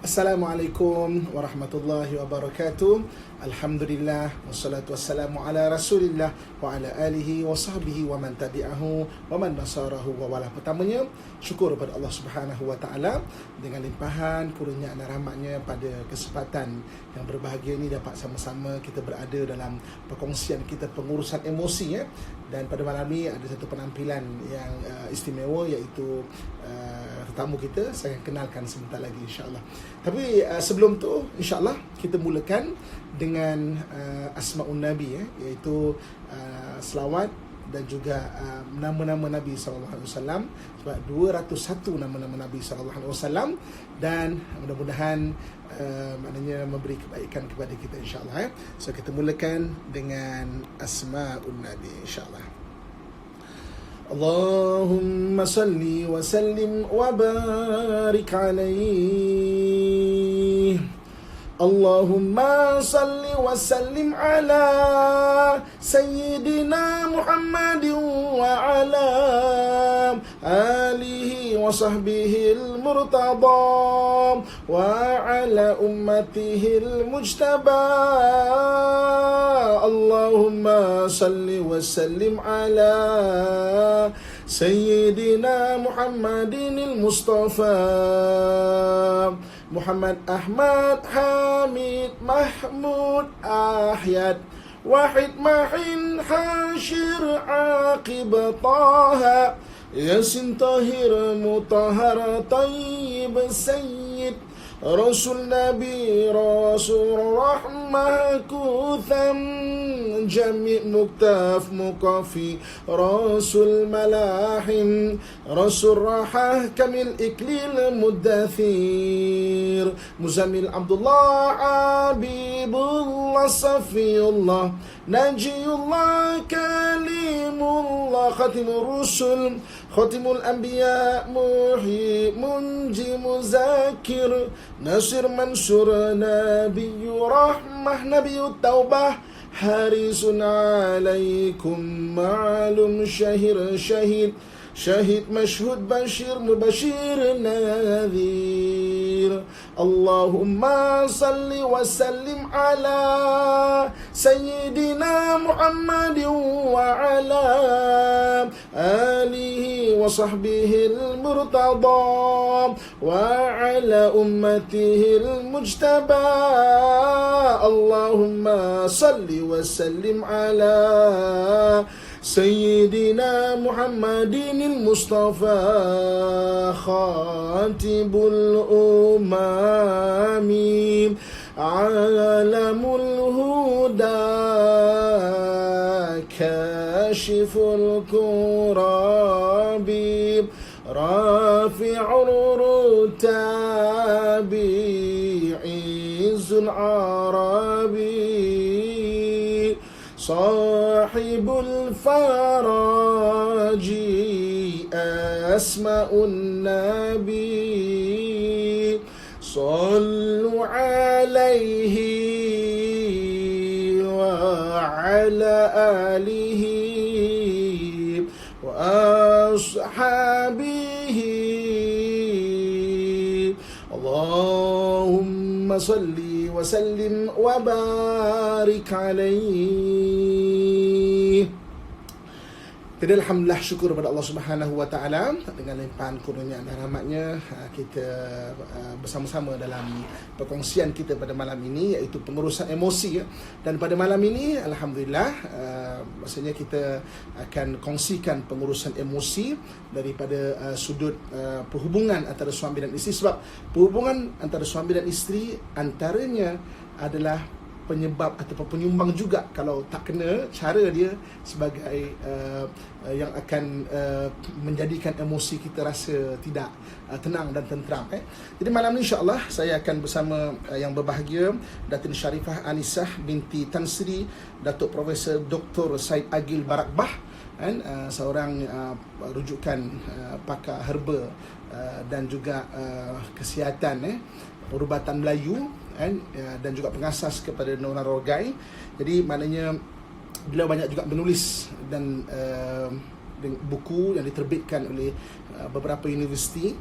Assalamualaikum warahmatullahi wabarakatuh. Alhamdulillah wassalatu wassalamu ala Rasulillah wa ala alihi wa sahbihi wa man tabi'ahu wa man nasarahu wa wala. Pertamanya, syukur kepada Allah Subhanahu wa taala dengan limpahan kurnia dan rahmatnya pada kesempatan yang berbahagia ini dapat sama-sama kita berada dalam perkongsian kita pengurusan emosi ya. Dan pada malam ini ada satu penampilan yang istimewa, iaitu tetamu kita. Saya akan kenalkan sebentar lagi insya-Allah. Tapi sebelum tu insya-Allah kita mulakan dengan Asma'un Nabi iaitu selawat dan juga nama-nama Nabi sallallahu alaihi wasallam, sebab 201 nama-nama Nabi sallallahu alaihi wasallam, dan mudah-mudahan maknanya memberi kebaikan kepada kita insya-Allah. So kita mulakan dengan Asma'un Nabi insya-Allah. Allahumma salli wa sallim wa barik alaihi. Allahumma salli wa sallim ala Sayyidina Muhammadin wa ala alihi wa sahbihi al-murtada wa ala ummatihi al-mujtaba. Allahumma salli wa sallim ala Sayyidina Muhammadin al-Mustafa Muhammad Ahmad Hamid Mahmud Ahyad Wahid Mahin Hashir Aqib Taha Yasin Tahir Mutahhar Tayyib Sayyid Rasul Nabi Rasul Rahmah Kutham Jami' Muktaf Mukafi Rasul Malahim Rasul Rahah Kamil Iklil Muddathir Muzamil Abdullah Habibullah Safiyullah Najiyullah Kalimullah Khatimul Rusul Khatimul Anbiya Muhi Munji Muzakir Nasir Mansur Nabiyyu Rahmah Nabiyyu Taubah Harisun alaikum ma'lum syahir syahid Syahid mashhud bashir mubashir nadhir. Allahumma salli wa sallim ala Sayyidina Muhammadin wa ala alihi wa sahbihi al-murtada wa ala ummatihi al-mujtaba. Allahumma salli wa sallim ala Sayyidina Muhammadin al-Mustafa Khatibul Umami Alamul Huda Kashiful Kurabi Rafi'ur Rutabi Izzul Arabi Sahibul Faraji Asma'un Nabi Sallu alaihi wa ala alihi wa ashabihi. Allahumma salli wa sallim wa barik alaihi. Jadi alhamdulillah, syukur kepada Allah Subhanahu wa taala dengan limpahan kurnia dan rahmatnya kita bersama-sama dalam perkongsian kita pada malam ini, iaitu pengurusan emosi ya. Dan pada malam ini alhamdulillah maksudnya kita akan kongsikan pengurusan emosi daripada sudut perhubungan antara suami dan isteri, sebab perhubungan antara suami dan isteri antaranya adalah penyebab ataupun penyumbang juga kalau tak kena cara dia sebagai yang akan menjadikan emosi kita rasa tidak tenang dan tenteram. Jadi malam ni insya-Allah saya akan bersama yang berbahagia Datin Syarifah Anisah binti Tan Sri Datuk Profesor Dr. Said Agil Barakbah, seorang rujukan pakar herba dan juga kesihatan perubatan Melayu dan juga pengasas kepada Nona Rogai. Jadi maknanya beliau banyak juga menulis dan buku yang diterbitkan oleh beberapa universiti.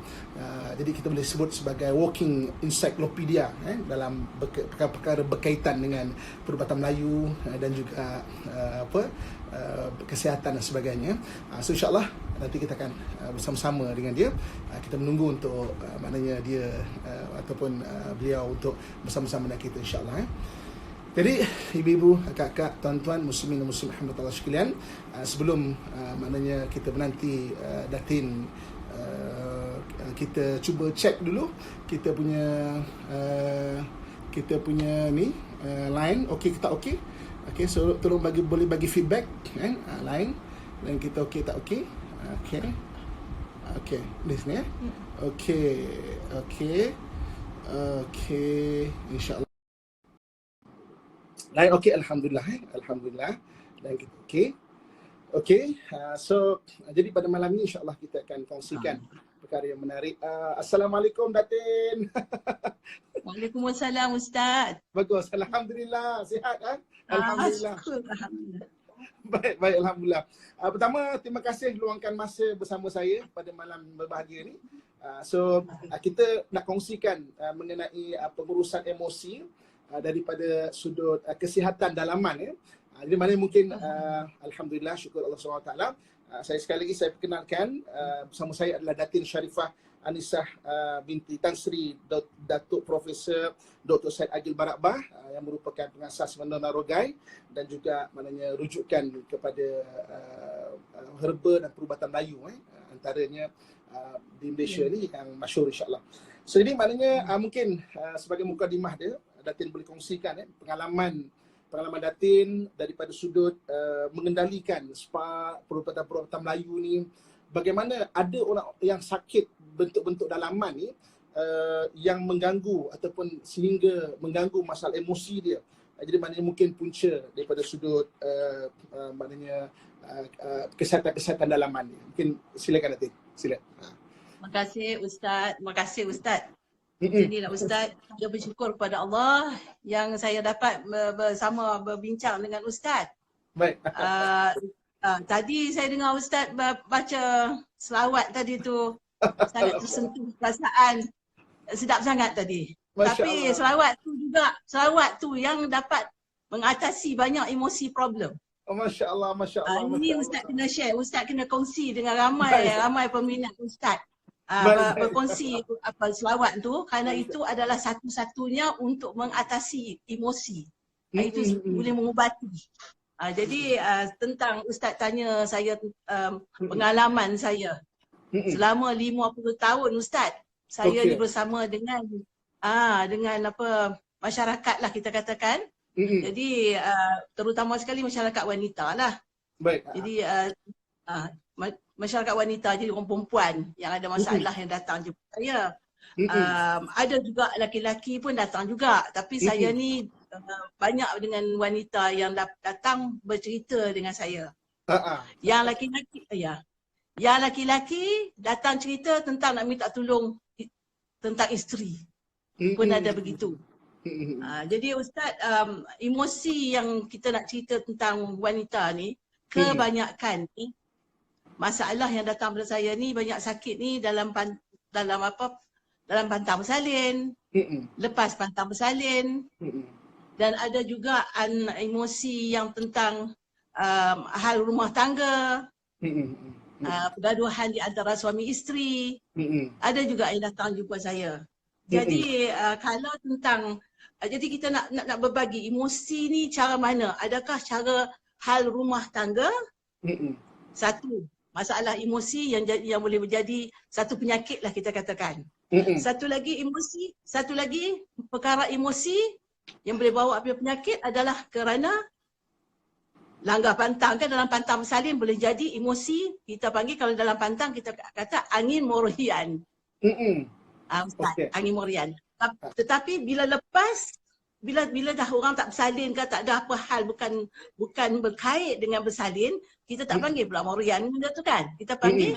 Jadi kita boleh sebut sebagai walking encyclopedia dalam perkara-perkara berkaitan dengan perubatan Melayu dan juga kesihatan dan sebagainya. So insyaAllah nanti kita akan bersama-sama dengan dia. Kita menunggu untuk maknanya dia ataupun beliau untuk bersama-sama dengan kita insyaAllah. Jadi ibu-ibu, kakak-kakak, tuan-tuan, muslimin dan muslim rahmatullah sekalian, sebelum maknanya kita menanti Datin, kita cuba cek dulu kita punya ni line okey ke tak okey. Okey, so tolong boleh bagi feedback line dan kita okey tak okey. Okey di sini ya. Okey insyaallah lain okey, alhamdulillah. Dan kita okey. So jadi pada malam ni insya-Allah kita akan kongsikan perkara yang menarik. Assalamualaikum Datin. Waalaikumsalam Ustaz. Bagus, alhamdulillah. Sihat Alhamdulillah. Baik alhamdulillah. Pertama terima kasih luangkan masa bersama saya pada malam berbahagia ni. So kita nak kongsikan mengenai pengurusan emosi daripada sudut kesihatan dalaman ya. Jadi mana mungkin alhamdulillah, syukur Allah SWT. Saya sekali lagi saya perkenalkan bersama saya adalah Datin Sharifah Anisah binti Tan Sri Datuk Profesor Dr. Syed Agil Barakbah yang merupakan pengasas Menona Rogai dan juga maknanya rujukan kepada herba dan perubatan Melayu antaranya di Malaysia ni yang masyhur insya-Allah. So ini maknanya mungkin sebagai mukadimah dia Datin boleh kongsikan pengalaman Datin daripada sudut mengendalikan spa perubatan Melayu ni, bagaimana ada orang yang sakit bentuk-bentuk dalaman ni yang mengganggu ataupun sehingga mengganggu masalah emosi dia. Jadi maknanya mungkin punca daripada sudut maknanya kesihatan dalaman ni. Mungkin silakan Datin. Silakan. Terima kasih Ustaz. Inilah Ustaz, saya bersyukur kepada Allah yang saya dapat berbincang dengan Ustaz. Baik. Tadi saya dengar Ustaz baca selawat tadi tu, sangat tersentuh perasaan, sedap sangat tadi. Tapi selawat tu yang dapat mengatasi banyak emosi problem. Masya Allah. Ini Ustaz kena share, Ustaz kena kongsi dengan ramai peminat Ustaz. Berkongsi selawat tu kerana itu adalah satu-satunya untuk mengatasi emosi. Itu boleh mengubati. Jadi tentang Ustaz tanya saya pengalaman saya selama 50 tahun Ustaz. Saya ni bersama dengan masyarakat lah kita katakan. Jadi terutama sekali masyarakat wanita lah. Baik. Jadi masyarakat wanita, jadi orang perempuan yang ada masalah yang datang jumpa saya. Ada juga laki-laki pun datang juga. Tapi saya ni banyak dengan wanita yang datang bercerita dengan saya. Yang laki-laki datang cerita tentang nak minta tolong tentang isteri. Pun ada begitu. Jadi Ustaz, emosi yang kita nak cerita tentang wanita ni, kebanyakan ni masalah yang datang pada saya ni, banyak sakit ni dalam pantang bersalin, lepas pantang bersalin, dan ada juga emosi yang tentang hal rumah tangga, pergaduhan di antara suami isteri, ada juga yang datang jumpa saya. Jadi kalau tentang jadi kita nak berbagi emosi ni cara mana? Adakah cara hal rumah tangga? Satu, masalah emosi yang boleh menjadi satu penyakit lah kita katakan. Satu lagi perkara emosi yang boleh bawa kepada penyakit adalah kerana langgar pantang. Kan dalam pantang bersalin boleh jadi emosi, kita panggil kalau dalam pantang kita kata angin morian. Angin morian. Tetapi bila dah orang tak bersalin ke, tak ada apa hal, bukan berkait dengan bersalin, kita tak panggil pula morian benda tu kan. Kita panggil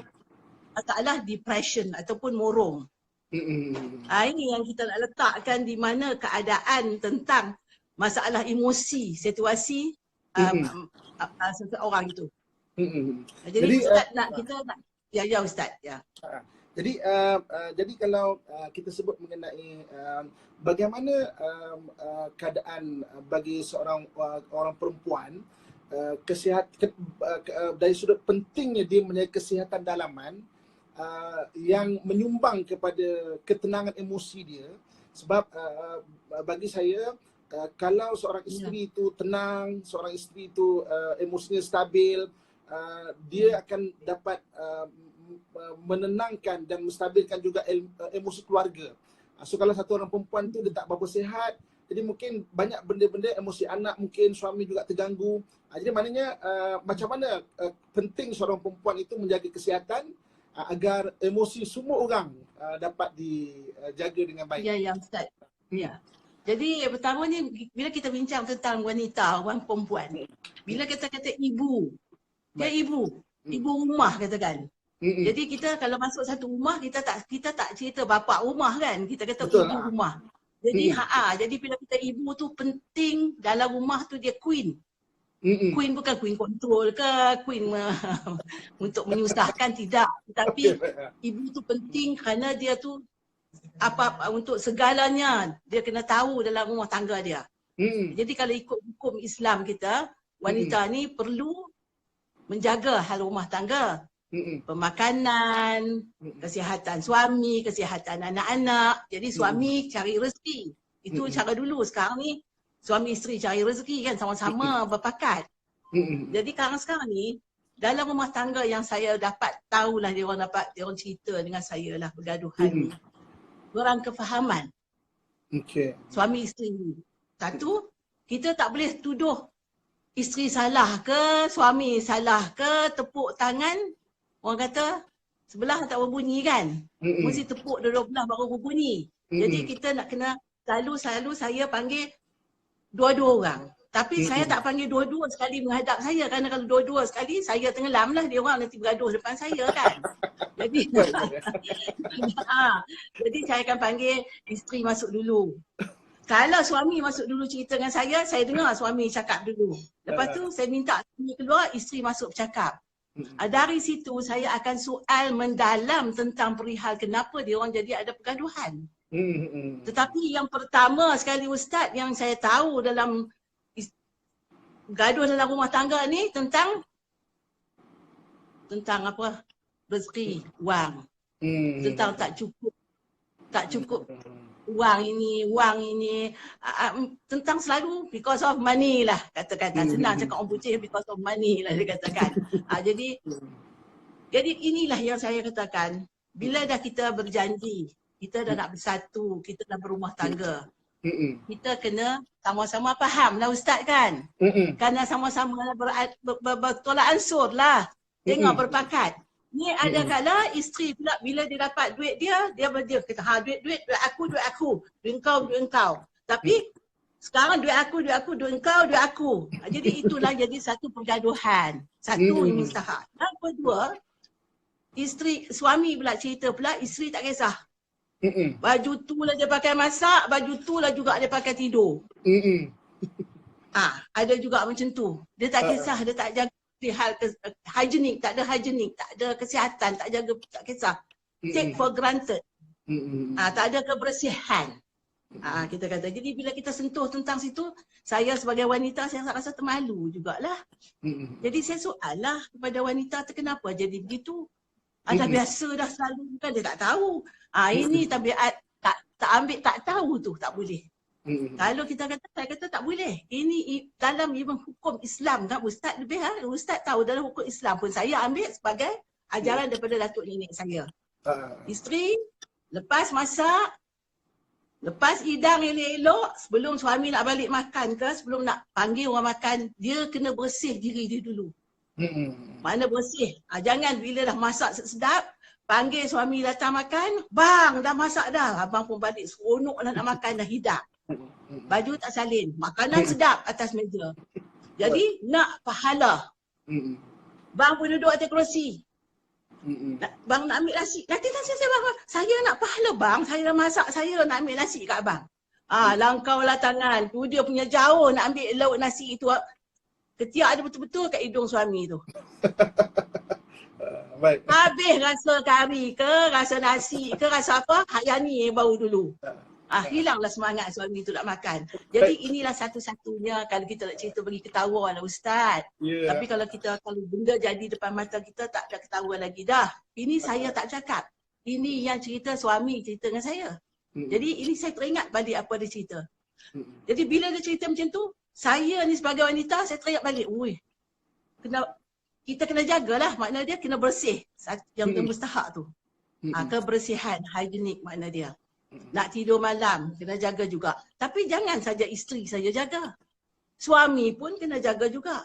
masalah depression ataupun murung. Ini yang kita nak letakkan di mana keadaan tentang masalah emosi, situasi seseorang itu. Jadi Ustaz kita nak ya Ustaz ya. Jadi kalau kita sebut mengenai bagaimana keadaan bagi seorang orang perempuan, dari sudut pentingnya dia mempunyai kesihatan dalaman yang menyumbang kepada ketenangan emosi dia. Sebab bagi saya, kalau seorang isteri itu tenang, seorang isteri itu emosinya stabil, dia akan dapat menenangkan dan menstabilkan juga emosi keluarga. So kalau satu orang perempuan tu dia tak berapa sihat, jadi mungkin banyak benda-benda, emosi anak mungkin, suami juga terganggu. Jadi maknanya macam mana penting seorang perempuan itu menjaga kesihatan agar emosi semua orang dapat dijaga dengan baik. Ya Ustaz. Ya. Jadi pertama ni bila kita bincang tentang wanita, orang perempuan, bila kita kata ibu, dia ibu rumah katakan. Jadi kita kalau masuk satu rumah, kita tak cerita bapa rumah kan, kita kata betul ibu rumah. Jadi jadi bila kita ibu tu penting dalam rumah tu, dia queen. Queen bukan queen control ke, queen untuk menyusahkan, tidak. Tapi ibu tu penting kerana dia tu apa untuk segalanya dia kena tahu dalam rumah tangga dia. Jadi kalau ikut hukum Islam kita, wanita ni perlu menjaga hal rumah tangga. Pemakanan, kesihatan suami, kesihatan anak-anak. Jadi suami cari rezeki. Itu cara dulu. Sekarang ni suami isteri cari rezeki kan, sama-sama berpakat. Jadi sekarang ni dalam rumah tangga yang saya dapat tahulah, dia orang cerita dengan saya lah pergaduhan ni. Kurang kefahaman. Suami isteri ni. Satu, kita tak boleh tuduh isteri salah ke, suami salah ke, tepuk tangan. Orang kata sebelah tak berbunyi kan. Mesti tepuk dua-dua belah baru berbunyi. Jadi kita nak kena selalu saya panggil dua-dua orang. Tapi saya tak panggil dua-dua sekali menghadap saya. Kerana kalau dua-dua sekali, saya tenggelam lah. Dia orang nanti bergaduh depan saya kan. Jadi jadi saya akan panggil isteri masuk dulu. Kalau suami masuk dulu cerita dengan saya dengar suami cakap dulu. Lepas tu saya minta suami keluar, isteri masuk bercakap. Dari situ saya akan soal mendalam tentang perihal kenapa dia orang jadi ada pergaduhan. Tetapi yang pertama sekali Ustaz yang saya tahu dalam gaduh dalam rumah tangga ni tentang apa? Rezeki, wang. Tentang tak cukup wang ini tentang selalu because of money lah, katakan. Senang cakap orang putih, because of money lah dia katakan. Jadi inilah yang saya katakan, bila dah kita berjanji, kita dah nak bersatu, kita dah berumah tangga, kita kena sama-sama faham lah Ustaz kan. Kerana sama-sama bertolak ansur lah, tengok berpakat. Ni ada kala isteri pula bila dia dapat duit dia kata duit aku. Duit engkau. Tapi sekarang duit aku. Jadi itulah jadi satu pergaduhan. Satu ini mustahak. Yang kedua, suami pula cerita pula isteri tak kisah. Baju tu lah dia pakai masak, baju tu lah juga dia pakai tidur. Ada juga macam tu. Dia tak kisah, dia tak jaga hal hygienik, tak ada kesihatan, tak kisah. Take for granted. Tak ada kebersihan. Kita kata. Jadi bila kita sentuh tentang situ, saya sebagai wanita saya rasa termalu jugalah. Jadi saya soal lah kepada wanita tu, kenapa jadi begitu? Dah biasa dah selalu kan, dia tak tahu. Ini tabiat tak ambil, tak tahu tu, tak boleh. Kalau kita kata, saya kata tak boleh. Ini dalam hukum Islam kan Ustaz lebih Ustaz tahu dalam hukum Islam pun saya ambil sebagai ajaran daripada datuk nenek saya. Isteri lepas masak, lepas hidang elok-elok, sebelum suami nak balik makan ke, sebelum nak panggil orang makan, dia kena bersih diri dia dulu. Mana bersih? Jangan bila dah masak sedap, panggil suami datang makan, bang dah masak dah. Abang pun balik seronok lah nak makan, dah hidang. Baju tak salin, makanan sedap atas meja. Jadi nak pahala. Bang pun duduk atas kerusi. Bang nak ambil nasi. Nanti saya nak pahala bang, saya dah masak, saya nak ambil nasi kat abang. Langkaulah tangan. Tu dia punya jauh nak ambil lauk nasi itu. ketiak ada betul-betul kat hidung suami tu. Baik. Habis rasa kari ke, rasa nasi ke, rasa apa, yang ni bau dulu. Hilanglah semangat suami tu nak makan. Jadi inilah satu-satunya kalau kita nak cerita bagi ketawa lah Ustaz. Yeah. Tapi kalau benda jadi depan mata kita tak ada ketawa lagi dah. Ini saya tak cakap. Ini yang cerita suami cerita dengan saya. Jadi ini saya teringat balik apa dia cerita. Jadi bila dia cerita macam tu, saya ni sebagai wanita saya teringat balik. Kita kena jagalah, makna dia kena bersih. Yang mustahak tu. Kebersihan, hygienik makna dia. Nak tidur malam, kena jaga juga. Tapi jangan saja isteri saja jaga. Suami pun kena jaga juga.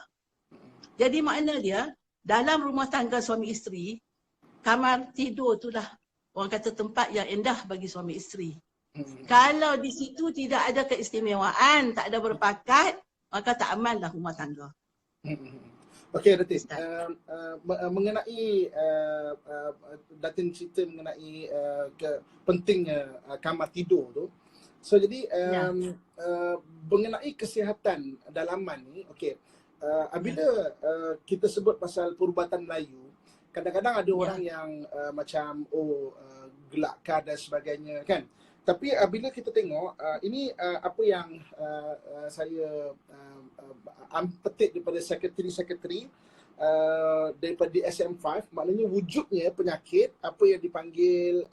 Jadi makna dia, dalam rumah tangga suami isteri, kamar tidur itulah orang kata tempat yang indah bagi suami isteri. Kalau di situ tidak ada keistimewaan, tak ada berpakat, maka tak amanlah rumah tangga. Okey Datin, mengenai Datin cerita mengenai pentingnya kamar tidur tu. So jadi mengenai kesihatan dalaman ni, okey. Apabila kita sebut pasal perubatan Melayu, kadang-kadang ada orang yang macam gelakkan dan sebagainya kan. Tapi bila kita tengok ini apa yang saya petik daripada sekretari daripada DSM-5, maknanya wujudnya penyakit apa yang dipanggil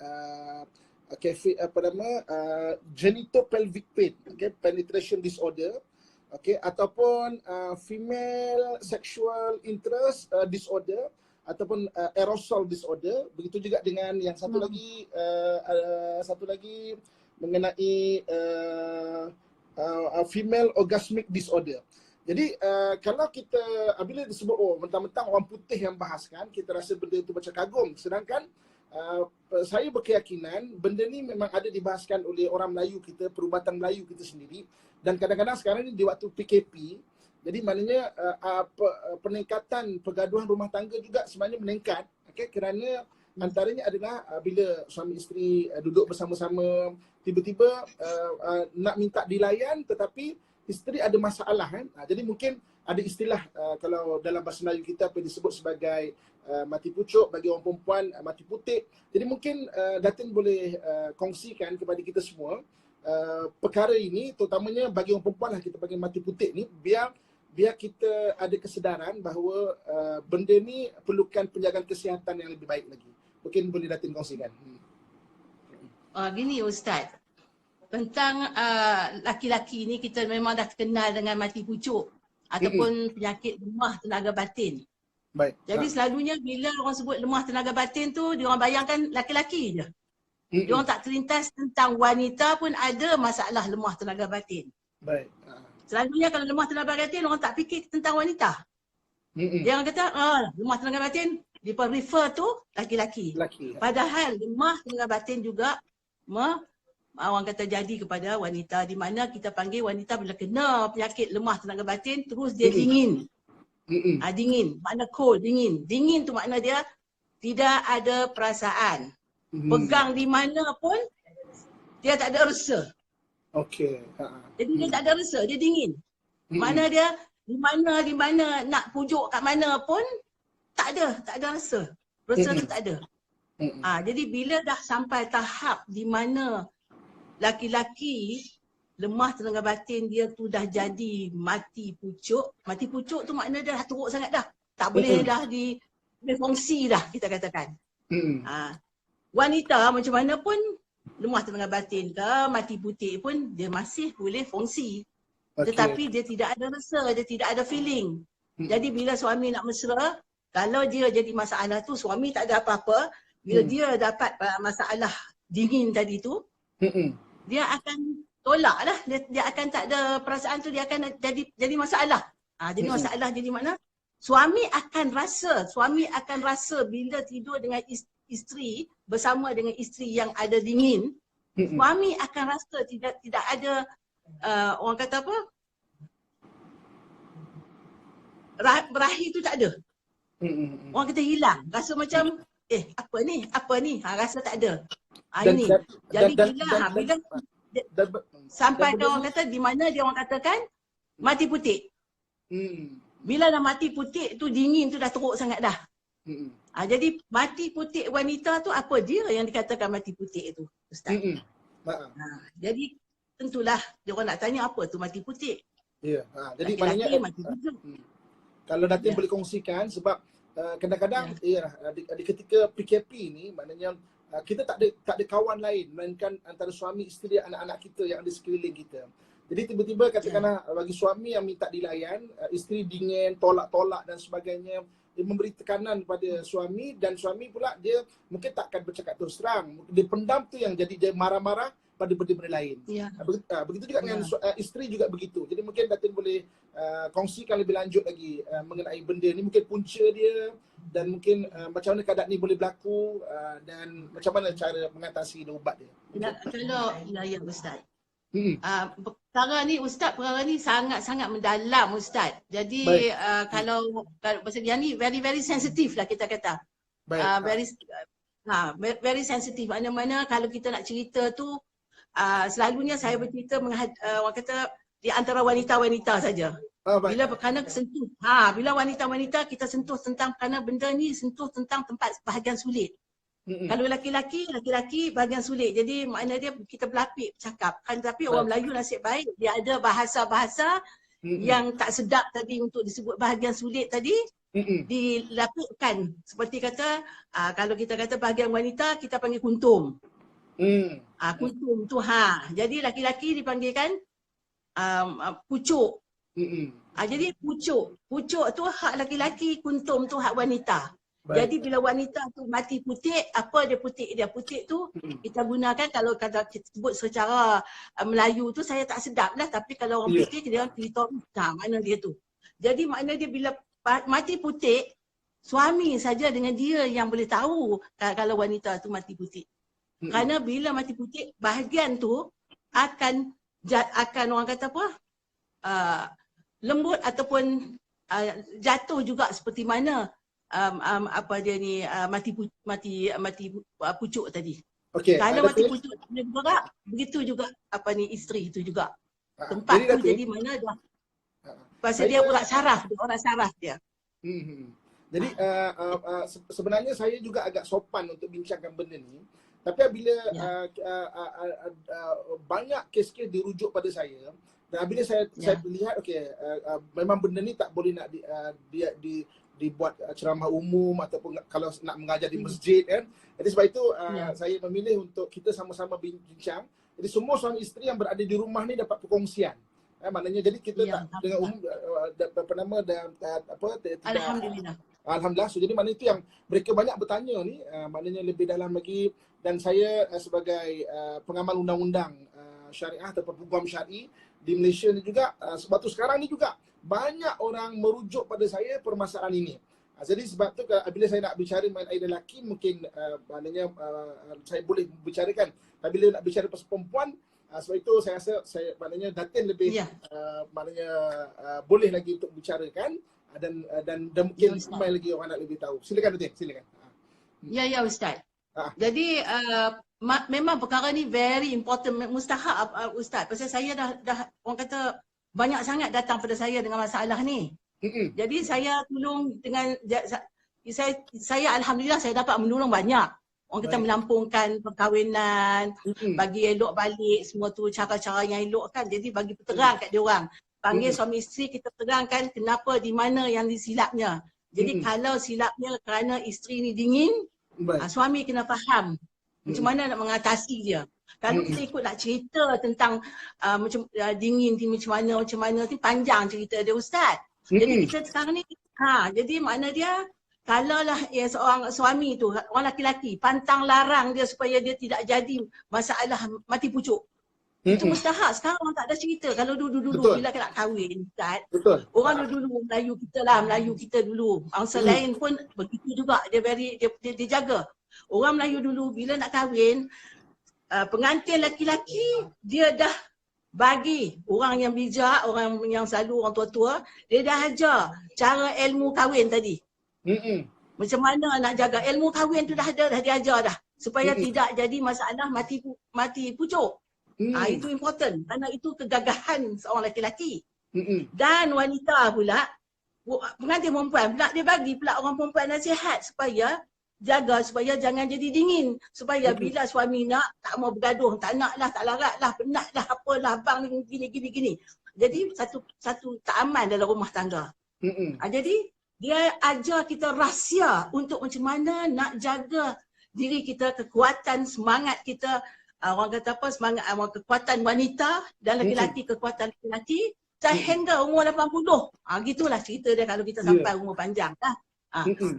genitopelvic pain, penetration disorder, ataupun female sexual interest disorder ataupun aerosol disorder. Begitu juga dengan yang satu lagi mengenai female orgasmic disorder. Jadi kalau kita bila disebut mentang-mentang orang putih yang bahaskan, kita rasa benda itu macam kagum, sedangkan saya berkeyakinan benda ni memang ada dibahaskan oleh orang Melayu kita, perubatan Melayu kita sendiri, dan kadang-kadang sekarang ni di waktu PKP, jadi maknanya peningkatan pergaduhan rumah tangga juga sebenarnya meningkat, kerana antaranya adalah bila suami isteri duduk bersama-sama, tiba-tiba nak minta dilayan tetapi isteri ada masalah kan. Jadi mungkin ada istilah kalau dalam bahasa Melayu kita apa disebut sebagai mati pucuk, bagi orang perempuan mati putik. Jadi mungkin Datin boleh kongsikan kepada kita semua perkara ini, terutamanya bagi orang perempuan lah kita panggil mati putik ni, biar kita ada kesedaran bahawa benda ni perlukan penjagaan kesihatan yang lebih baik lagi. Mungkin boleh Datin kongsikan. Gini Ustaz, tentang laki-laki ni kita memang dah kenal dengan mati pucuk ataupun penyakit lemah tenaga batin. Baik. Jadi selalunya bila orang sebut lemah tenaga batin tu, dia orang bayangkan laki-laki je. Dia orang tak terlintas tentang wanita pun ada masalah lemah tenaga batin. Baik. Selalunya kalau lemah tenaga batin, orang tak fikir tentang wanita. Dia orang kata, lemah tenaga batin, dia refer tu laki-laki. Padahal lemah tenaga batin juga orang kata jadi kepada wanita, di mana kita panggil wanita bila kena penyakit lemah tenaga batin, terus dia dingin. Dingin, makna cold, dingin. Dingin tu makna dia tidak ada perasaan. Pegang di mana pun, dia tak ada rasa. Okey. Jadi dia tak ada rasa, dia dingin. Makna dia di mana nak pujuk kat mana pun tak ada rasa. Rasa tu tak ada. Jadi bila dah sampai tahap di mana laki-laki lemah tenaga batin dia tu dah jadi mati pucuk. Mati pucuk tu makna dah teruk sangat dah. Tak boleh dah berfungsi dah kita katakan. Wanita macam mana pun lemah tenaga batin ke, mati putih pun dia masih boleh fungsi. Tetapi dia tidak ada rasa, dia tidak ada feeling. Jadi bila suami nak mesra, kalau dia jadi masalah tu, suami tak ada apa-apa. Bila dia dapat masalah dingin tadi tu, dia akan tolak lah. Dia akan tak ada perasaan tu, dia akan jadi masalah. Jadi masalah jadi mana? Suami akan rasa bila tidur dengan isteri, bersama dengan isteri yang ada dingin, suami akan rasa tidak ada orang kata apa? Berakhir tu tak ada. Orang kata hilang. Rasa macam apa ni? Rasa tak ada. Ini. Jadi bila sampai ke orang kata di mana dia orang katakan mati putih. Bila dah mati putik tu dingin tu dah teruk sangat dah. Mm-mm. Jadi mati putik wanita tu apa dia yang dikatakan mati putik tu, Ustaz? Jadi tentulah dia orang nak tanya apa tu mati putik. Ya. Jadi Laki-laki maknanya mati putik. kalau Datin boleh kongsikan, sebab kadang-kadang di ketika PKP ni, maknanya kita tak ada kawan lain melainkan antara suami, isteri, anak-anak kita yang ada sekeliling kita. Jadi tiba-tiba katakanlah bagi suami yang minta dilayan, isteri dingin, tolak-tolak dan sebagainya, dia memberi tekanan pada suami, dan suami pula dia mungkin tak akan bercakap terus terang. Dia pendam tu yang jadi dia marah-marah pada benda-benda lain. Begitu juga dengan isteri juga begitu. Jadi mungkin Datin boleh kongsikan lebih lanjut lagi mengenai benda ni, mungkin punca dia, dan mungkin macam mana keadaan ni boleh berlaku, dan macam mana cara mengatasi dan ubat dia. Kalau ya Ustaz. Perkara ni sangat-sangat mendalam Ustaz. Jadi kalau pasal yang ni very sensitif lah kita kata. Very sensitif. Mana-mana kalau kita nak cerita tu selalunya saya bercerita orang kata di antara wanita-wanita saja. Bila kerana sentuh, bila wanita-wanita kita sentuh tentang, kerana benda ni sentuh tentang tempat bahagian sulit. Kalau laki-laki bahagian sulit. Jadi makna dia kita berlapik bercakap. Tapi orang Melayu nasib baik, dia ada bahasa-bahasa yang tak sedap tadi untuk disebut bahagian sulit tadi, dilapikkan. Seperti kata, kalau kita kata bahagian wanita, kita panggil kuntum. Kuntum tu jadi laki-laki dipanggilkan pucuk. Jadi pucuk tu hak laki-laki, kuntum tu hak wanita. Jadi bila wanita tu mati putik, apa dia putik dia? Putik tu kita gunakan, kalau kata kita sebut secara Melayu tu saya tak sedap lah, tapi kalau orang putih dia klitoris, mana dia tu. Jadi makna dia bila mati putik, suami saja dengan dia yang boleh tahu kalau wanita tu mati putik. Kerana bila mati putik, bahagian tu akan orang kata apa? Lembut ataupun jatuh juga seperti mana apa dia ni mati pucuk tadi. Kalau mati pucuk dia bergerak, begitu juga apa ni isteri itu juga. Tempat tu jadi mana dah. Pasal dia orang saraf dia. Jadi sebenarnya saya juga agak sopan untuk bincangkan benda ni. Tapi apabila banyak kes-kes dirujuk pada saya, dan apabila saya lihat memang benda ni tak boleh nak dibuat ceramah umum ataupun kalau nak mengajar di masjid kan. Jadi sebab itu saya memilih untuk kita sama-sama bincang. Jadi semua suami isteri yang berada di rumah ni dapat perkongsian. Maknanya jadi kita tak dengan umum Alhamdulillah. So jadi maknanya itu yang mereka banyak bertanya ni, maknanya lebih dalam lagi. Dan saya sebagai pengamal undang-undang syariah ataupun hukum syar'i di Malaysia ni juga, sebab tu sekarang ni juga banyak orang merujuk pada saya permasalahan ini. Jadi sebab tu bila saya nak bicara mengenai lelaki, mungkin maknanya saya boleh bicarakan. Tapi bila nak bicara pasal perempuan, sebab itu saya rasa maknanya Datin lebih maknanya boleh lagi untuk bicarakan, dan mungkin ramai lagi orang nak lebih tahu. Silakan Datin, silakan. Ya Ustaz. Jadi memang perkara ni very important, mustahak Ustaz. Pasal saya dah orang kata banyak sangat datang pada saya dengan masalah ni. Jadi saya tolong dengan saya alhamdulillah saya dapat menolong banyak. Orang kita melampungkan perkahwinan, bagi elok balik semua tu cara-cara yang elok kan. Jadi bagi peterang kat dia orang. Panggil suami isteri, kita terangkan kenapa, di mana yang disilapnya. Jadi kalau silapnya kerana isteri ni dingin, suami kena faham macam mana nak mengatasi dia. Kalau kita ikut nak cerita tentang macam dingin ni macam mana ni, panjang cerita dia Ustaz. Jadi kita sekarang ni jadi makna dia, kalaulah seorang suami tu, orang laki-laki pantang larang dia supaya dia tidak jadi masalah mati pucuk. Itu mustahak. Sekarang orang tak ada cerita. Kalau dulu bila nak kahwin Ustaz, orang dulu Melayu kita dulu, bangsa lain pun begitu juga. Dia jaga. Orang Melayu dulu bila nak kahwin, pengantin laki-laki dia dah bagi orang yang bijak, orang yang selalu orang tua-tua, dia dah ajar cara ilmu kahwin tadi. Macam mana nak jaga ilmu kahwin tu, dah diajar dah, supaya tidak jadi masalah mati pucuk. Itu important, kerana itu kegagahan seorang lelaki. Dan wanita pula, pengantin perempuan pula dia bagi pula orang perempuan nasihat supaya jaga supaya jangan jadi dingin, supaya bila suami nak tak mau bergaduh, tak nak lah, tak larat lah, penat lah, apalah abang ni gini. Jadi satu tak aman dalam rumah tangga. Jadi dia ajar kita rahsia untuk macam mana nak jaga diri kita, kekuatan semangat kita, orang kata apa, semangat kekuatan wanita dan lelaki, kekuatan lelaki sehingga umur 80. Gitulah cerita dia kalau kita sampai umur panjang lah.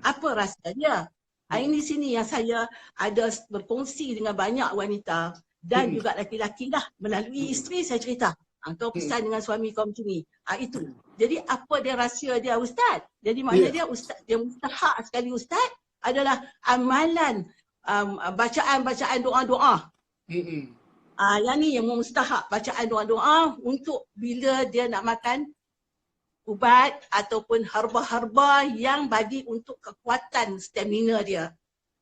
Apa rahsia dia? Ini sini yang saya ada berkongsi dengan banyak wanita dan juga lelaki-lelaki lah, melalui isteri saya cerita. Kau pesan dengan suami kau macam ni. Itu. Jadi apa dia rahsia dia Ustaz? Jadi makna dia Ustaz, dia mustahak sekali Ustaz adalah amalan bacaan doa-doa. Yang ni yang mustahak, bacaan doa-doa untuk bila dia nak makan ubat ataupun herba-herba yang bagi untuk kekuatan stamina dia.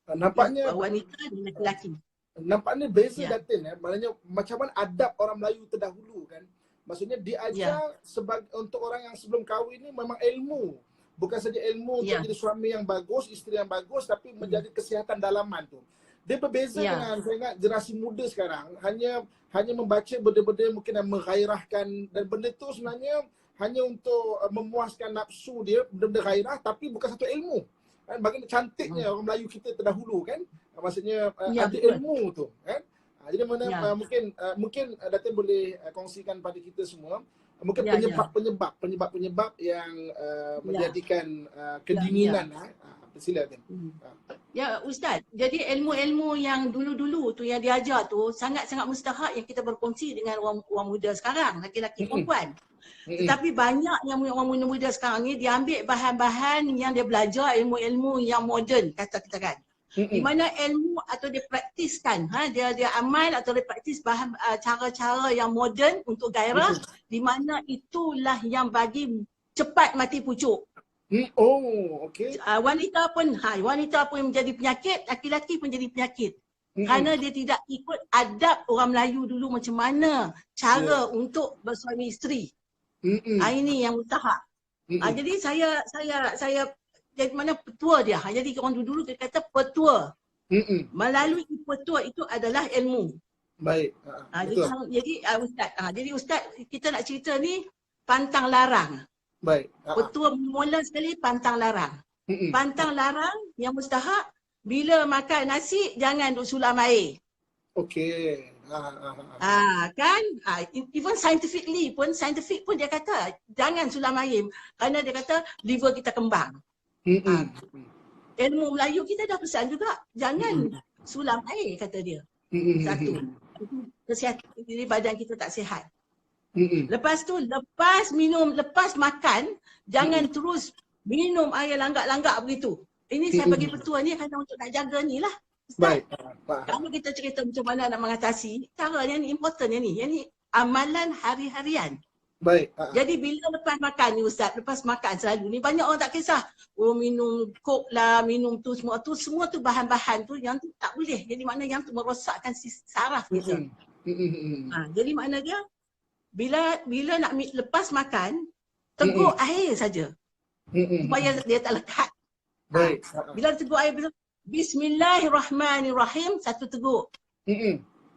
Nampaknya wanita dan lelaki. Nampaknya beza Datin maknanya macam mana adab orang Melayu terdahulu kan. Maksudnya diajar sebagai untuk orang yang sebelum kahwin ni memang ilmu. Bukan saja ilmu untuk jadi suami yang bagus, isteri yang bagus, tapi menjadi kesihatan dalaman tu. Dia berbeza dengan saya ingat generasi muda sekarang, hanya membaca benda-benda mungkin yang menggairahkan, dan benda tu sebenarnya hanya untuk memuaskan nafsu dia, benda-benda gairah, tapi bukan satu ilmu. Kan bagaimana cantiknya orang Melayu kita terdahulu kan. Maksudnya ada ilmu tu kan. Jadi mana mungkin Datin boleh kongsikan pada kita semua mungkin penyebab yang menjadikan kedinginan. Sila Datin. Ya Ustaz, jadi ilmu-ilmu yang dulu-dulu tu yang diajar tu sangat-sangat mustahak yang kita berkongsi dengan orang muda sekarang, lelaki-lelaki perempuan. Tetapi banyak yang orang muda sekarang ni dia ambil bahan-bahan yang dia belajar, ilmu-ilmu yang moden kata kita kan. Di mana ilmu atau dia praktiskan, dia amal atau dia praktis bahan cara-cara yang moden untuk gairah, di mana itulah yang bagi cepat mati pucuk. Wanita pun menjadi penyakit, laki-laki pun jadi penyakit. Kerana dia tidak ikut adab orang Melayu dulu macam mana cara untuk bersuami isteri. Ini yang mustahak. Jadi saya jadi mana petua dia. Jadi orang dulu dia kata petua. Melalui petua itu adalah ilmu. Baik. Jadi Ustaz kita nak cerita ni pantang larang. Baik. Petua mula sekali pantang larang. Pantang larang yang mustahak, bila makan nasi jangan duk sulam air. Okey. Kan? Even scientific pun dia kata jangan sulam air kerana dia kata liver kita kembang. Ilmu Melayu kita dah pesan juga jangan sulam air kata dia. Satu. Kesihatan diri badan kita tak sihat. Lepas tu lepas makan jangan terus minum air langgak-langgak begitu. Ini saya bagi petua ni kerana untuk nak jaga ni lah. Baik. Kalau kita cerita macam mana nak mengatasi, caranya ni important yang ni. Yang ni amalan hari-harian. Baik. Jadi bila lepas makan ni Ustaz, lepas makan selalu ni banyak orang tak kisah. Minum coke lah, minum tu semua tu bahan-bahan tu yang tu tak boleh. Jadi makna yang tu merosakkan saraf kita. Jadi makna dia bila nak lepas makan, teguk air saja. Supaya dia tak lekat. Baik. Bila teguk air, Bismillahirrahmanirrahim, satu teguk.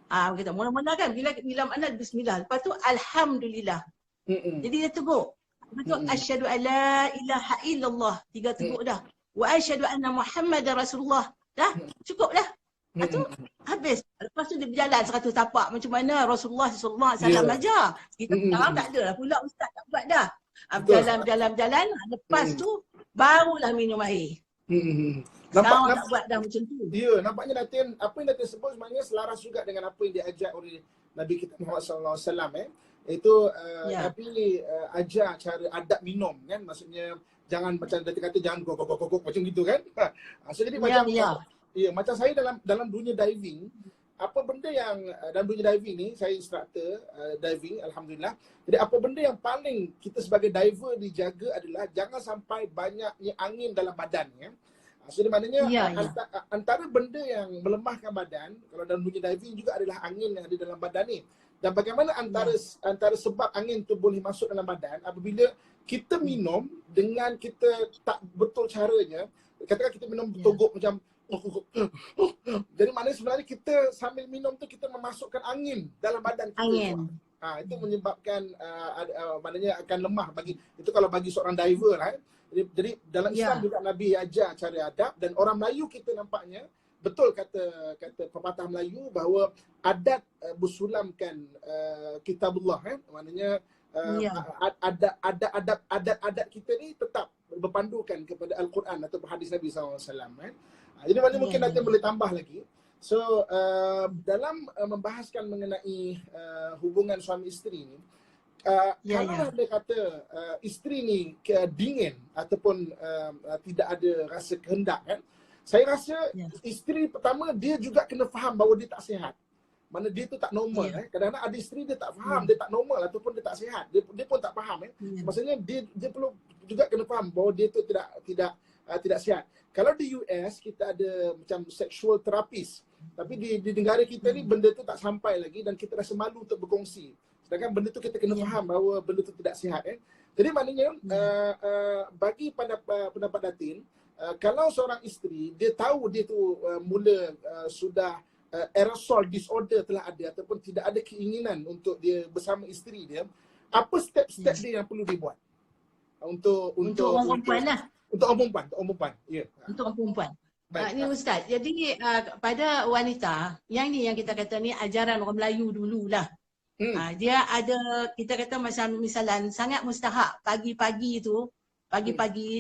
Kita mula-mula kan bila mana bismillah, lepas tu alhamdulillah. Jadi dia teguk. Lepas tu asyhadu alla ilaha illallah, 3 teguk dah. Wa asyhadu anna Muhammadar Rasulullah. Dah, cukup dah. Lepas tu habis. Lepas tu dia berjalan 100 tapak macam mana Rasulullah SAW ajar. Kita sekarang tak ada lah pula Ustaz tak buat dah. Berjalan. Lepas tu barulah minum air. Sekarang tak buat dah macam tu. Ya, nampaknya Datin, apa yang Datin sebut sebenarnya selaras juga dengan apa yang diajar oleh Nabi kita Muhammad SAW. Itu Nabi ajar cara adab minum kan. Maksudnya jangan macam Datin kata jangan gok macam gitu kan. So jadi macam saya dalam dunia diving, apa benda yang dalam dunia diving ni, saya instruktor diving alhamdulillah. Jadi apa benda yang paling kita sebagai diver dijaga adalah jangan sampai banyaknya angin dalam badan ya. So maknanya antara benda yang melemahkan badan kalau dalam dunia diving juga adalah angin yang ada dalam badan ni. Dan bagaimana antara sebab angin tu boleh masuk dalam badan apabila kita minum dengan kita tak betul caranya. Katakan kita minum bertogok macam jadi maknanya sebenarnya kita sambil minum tu kita memasukkan angin dalam badan kita. Angin. Itu menyebabkan maknanya akan lemah bagi itu kalau bagi seorang diver lah. Jadi dalam Islam juga Nabi ajar cara adab, dan orang Melayu kita nampaknya betul kata pepatah Melayu bahawa adat bersulamkan kitabullah, maknanya adat kita ni tetap berpandukan kepada Al-Quran atau hadis Nabi SAW. Jadi maknanya mungkin nanti boleh tambah lagi. So dalam membahaskan mengenai hubungan suami isteri ni, kalau dia kata isteri ni dingin ataupun tidak ada rasa kehendak kan, saya rasa isteri pertama dia juga kena faham bahawa dia tak sihat. Mana dia tu tak normal. Kadang-kadang ada isteri dia tak faham, dia tak normal ataupun dia tak sihat. Dia pun tak faham. Maksudnya dia perlu juga kena faham bahawa dia tu tidak sihat. Kalau di US kita ada macam sexual therapist, tapi di negara kita ni benda tu tak sampai lagi dan kita rasa malu untuk berkongsi. Sedangkan benda tu kita kena faham bahawa benda tu tidak sihat. Jadi maknanya bagi pendapat Datin, kalau seorang isteri dia tahu dia tu mula sudah aerosol disorder telah ada ataupun tidak ada keinginan untuk dia bersama isteri dia, apa step-step dia yang perlu dibuat untuk orang perempuan lah. Untuk orang perempuan. Ya. Untuk orang perempuan. Ni Ustaz, jadi pada wanita, yang kita kata ni ajaran orang Melayu dululah. Dia ada, kita kata macam misalan, sangat mustahak pagi-pagi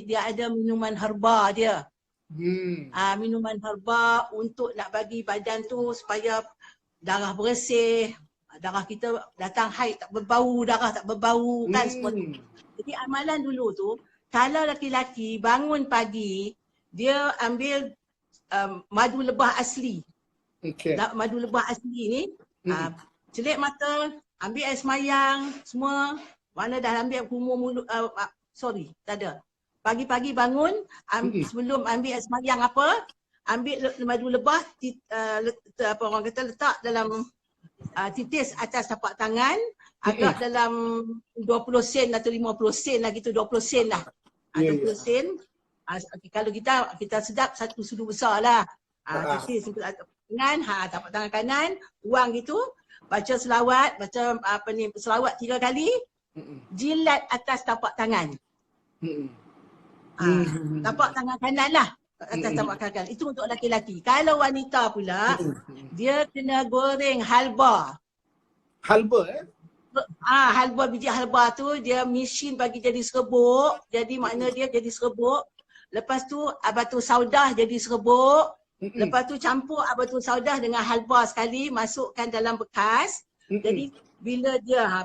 dia ada minuman herba dia. Minuman herba untuk nak bagi badan tu supaya darah bersih, darah kita datang haid tak berbau, darah tak berbau kan semua tu. Jadi amalan dulu tu, kalau laki-laki bangun pagi, dia ambil madu lebah asli. Madu lebah asli ni, celik mata, ambil air semayang, semua. Mana dah ambil kumur mulut, tak ada. Pagi-pagi bangun, sebelum ambil air semayang apa, ambil madu lebah, apa orang kata letak dalam titis atas tapak tangan, agak dalam 20 sen atau 50 sen lah gitu, 20 sen lah. 20 sen. Kalau kita sedap satu sudu besar lah. Titis untuk tangan, tapak tangan kanan, buang gitu. Baca selawat, selawat 3 kali, jilat atas tapak tangan. Tapak tangan kanan lah, atas tapak kanan. Itu untuk lelaki-lelaki. Kalau wanita pula, dia kena goreng halba. Halba Halba, biji halba tu dia mesin bagi jadi serbuk. Jadi makna dia jadi serbuk. Lepas tu batu saudah jadi serbuk. Lepas tu campur batu saudah dengan halba sekali, masukkan dalam bekas. Jadi bila dia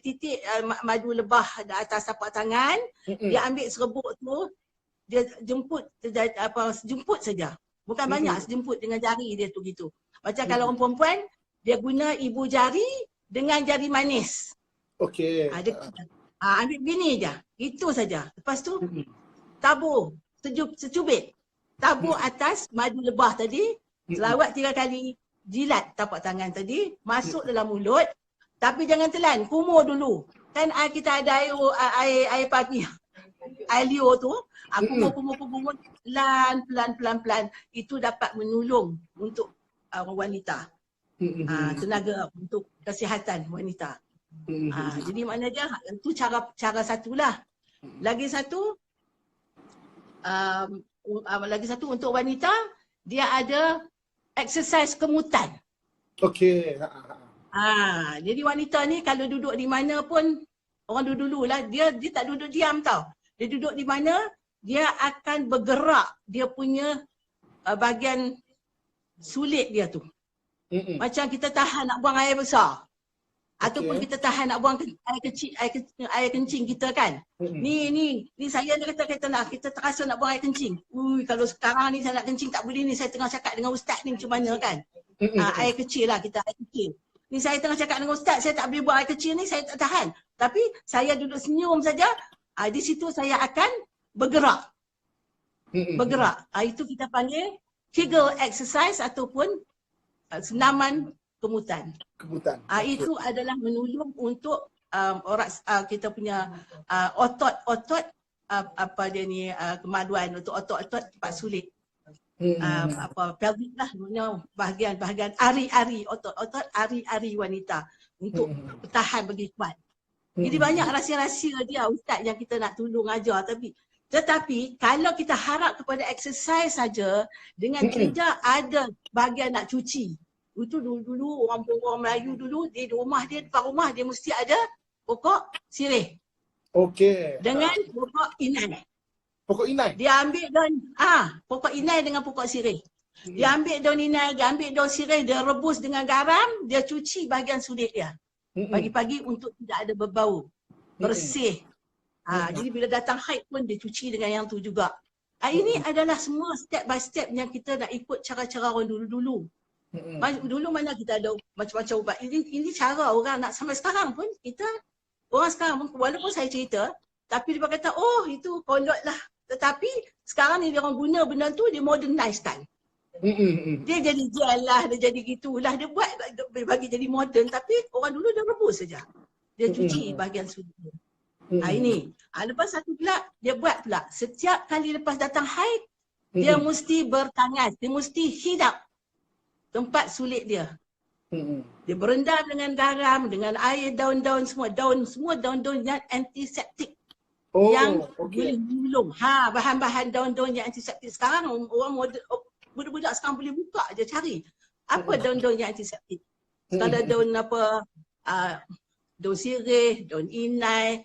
titik madu lebah atas tapak tangan, dia ambil serbuk tu, dia jemput saja. Bukan banyak, sejemput dengan jari dia tu gitu. Macam kalau orang perempuan, dia guna ibu jari dengan jari manis. Okey. Ambil begini je. Itu saja. Lepas tu tabur secubit. Tabur atas madu lebah tadi, selawat 3 kali, jilat tapak tangan tadi, masuk dalam mulut. Tapi jangan telan, kumur dulu. Kan kita ada air pagi, air liur tu, kumur, pelan. Itu dapat menolong untuk wanita. Tenaga untuk kesihatan wanita. Jadi maknanya itu cara satulah. Lagi satu untuk wanita, dia ada exercise kemutan. Okey. Jadi wanita ni kalau duduk di mana pun, orang dulu lah, dia tak duduk diam tau. Dia duduk di mana, dia akan bergerak dia punya bahagian sulit dia tu. Macam kita tahan nak buang air besar. Ataupun kita tahan nak buang air kencing kita kan. Ni saya dia kata nak, kita terasa nak buang air kencing. Kalau sekarang ni saya nak kencing tak boleh ni, saya tengah cakap dengan ustaz ni macam mana kan. Air kecil lah, kita air kecil. Ni saya tengah cakap dengan ustaz, saya tak boleh buang air kecil ni, saya tak tahan. Tapi saya duduk senyum saja, di situ saya akan bergerak. Bergerak. Itu kita panggil Kegel exercise ataupun senaman kemutan. Kemutan. Itu adalah menolong untuk orang kita punya otot-otot apa dia ni kemaluan, untuk otot-otot tempat sulit. Pelvic lah, bahagian ari-ari otot-otot ari-ari wanita untuk bertahan bagi kuat. Jadi banyak rahsia-rahsia dia ustaz yang kita nak tolong ajar, tetapi kalau kita harap kepada exercise saja dengan tidak ada bahagian nak cuci. Itu dulu orang Melayu dulu di rumah dia, depan rumah dia mesti ada pokok sirih. Okey. Dengan pokok inai. Pokok inai. Dia ambil daun pokok inai dengan pokok sirih. Dia ambil daun inai, dia ambil daun sirih, dia rebus dengan garam, dia cuci bahagian sulit dia. Pagi-pagi untuk tidak ada berbau. Bersih. Jadi bila datang haid pun dia cuci dengan yang tu juga. Ini adalah semua step by step yang kita nak ikut cara-cara orang dulu-dulu. Dulu mana kita ada macam-macam ubat. Ini cara orang nak sampai sekarang pun orang sekarang pun, walaupun saya cerita, tapi dia kata, oh itu kolot lah. Tetapi sekarang ni dia orang guna benda tu, dia modernizekan. Dia jadi gel lah, dia jadi gitulah. Dia buat bagi jadi moden, tapi orang dulu dia rebus saja. Dia cuci bahagian sudut dia. Ini. Lepas satu pula, dia buat pula. Setiap kali lepas datang haid, dia mesti bertangas. Dia mesti hidap tempat sulit dia. Dia berendam dengan garam, dengan air, daun-daun semua. Semua daun-daun yang antiseptik. Yang boleh menolong. Bahan-bahan daun-daun yang antiseptik. Sekarang orang budak-budak sekarang boleh buka je cari. Apa daun-daun yang antiseptik? Kalau daun apa, daun sirih, daun inai,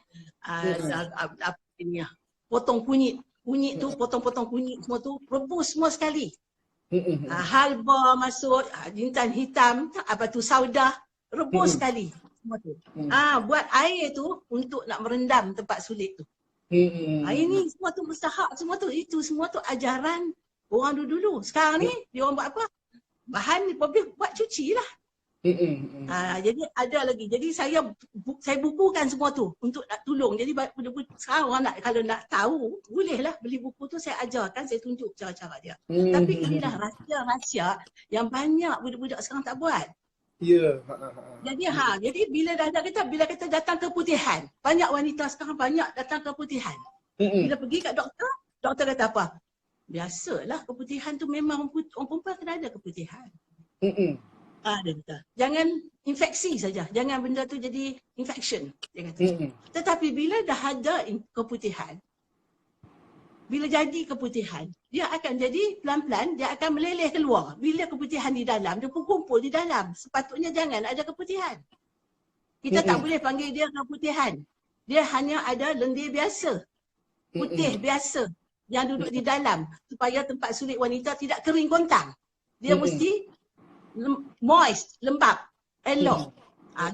potong kunyit. Kunyit tu, potong-potong kunyit semua tu, rebus semua sekali. Halba masuk, jintan hitam, batu saudah, rebus sekali. Semua tu. Buat air tu untuk nak merendam tempat sulit tu. Ini semua tu mustahak, itu semua tu ajaran orang dulu. Sekarang ni dia orang buat apa? Bahan buat cuci lah. Jadi ada lagi. Jadi saya bukukan semua tu untuk nak tolong. Jadi sekarang orang nak, kalau nak tahu, bolehlah beli buku tu, saya ajarkan, saya tunjuk cara-cara dia. Tapi inilah rahsia-rahsia yang banyak budak-budak sekarang tak buat. Ya. Jadi bila kita datang keputihan, banyak wanita sekarang banyak datang keputihan. Bila pergi kat doktor kata apa? Biasalah keputihan tu, memang orang perempuan kena ada keputihan. Dia kata, jangan infeksi saja, jangan benda tu jadi infection, dia kata. Tetapi bila dah ada keputihan, bila jadi keputihan, dia akan jadi pelan-pelan, dia akan meleleh keluar. Bila keputihan di dalam, dia kumpul di dalam. Sepatutnya jangan ada keputihan. Kita tak boleh panggil dia keputihan. Dia hanya ada lendir biasa, putih biasa yang duduk di dalam, supaya tempat sulit wanita tidak kering kontang. Dia mesti moist, lembap, elok.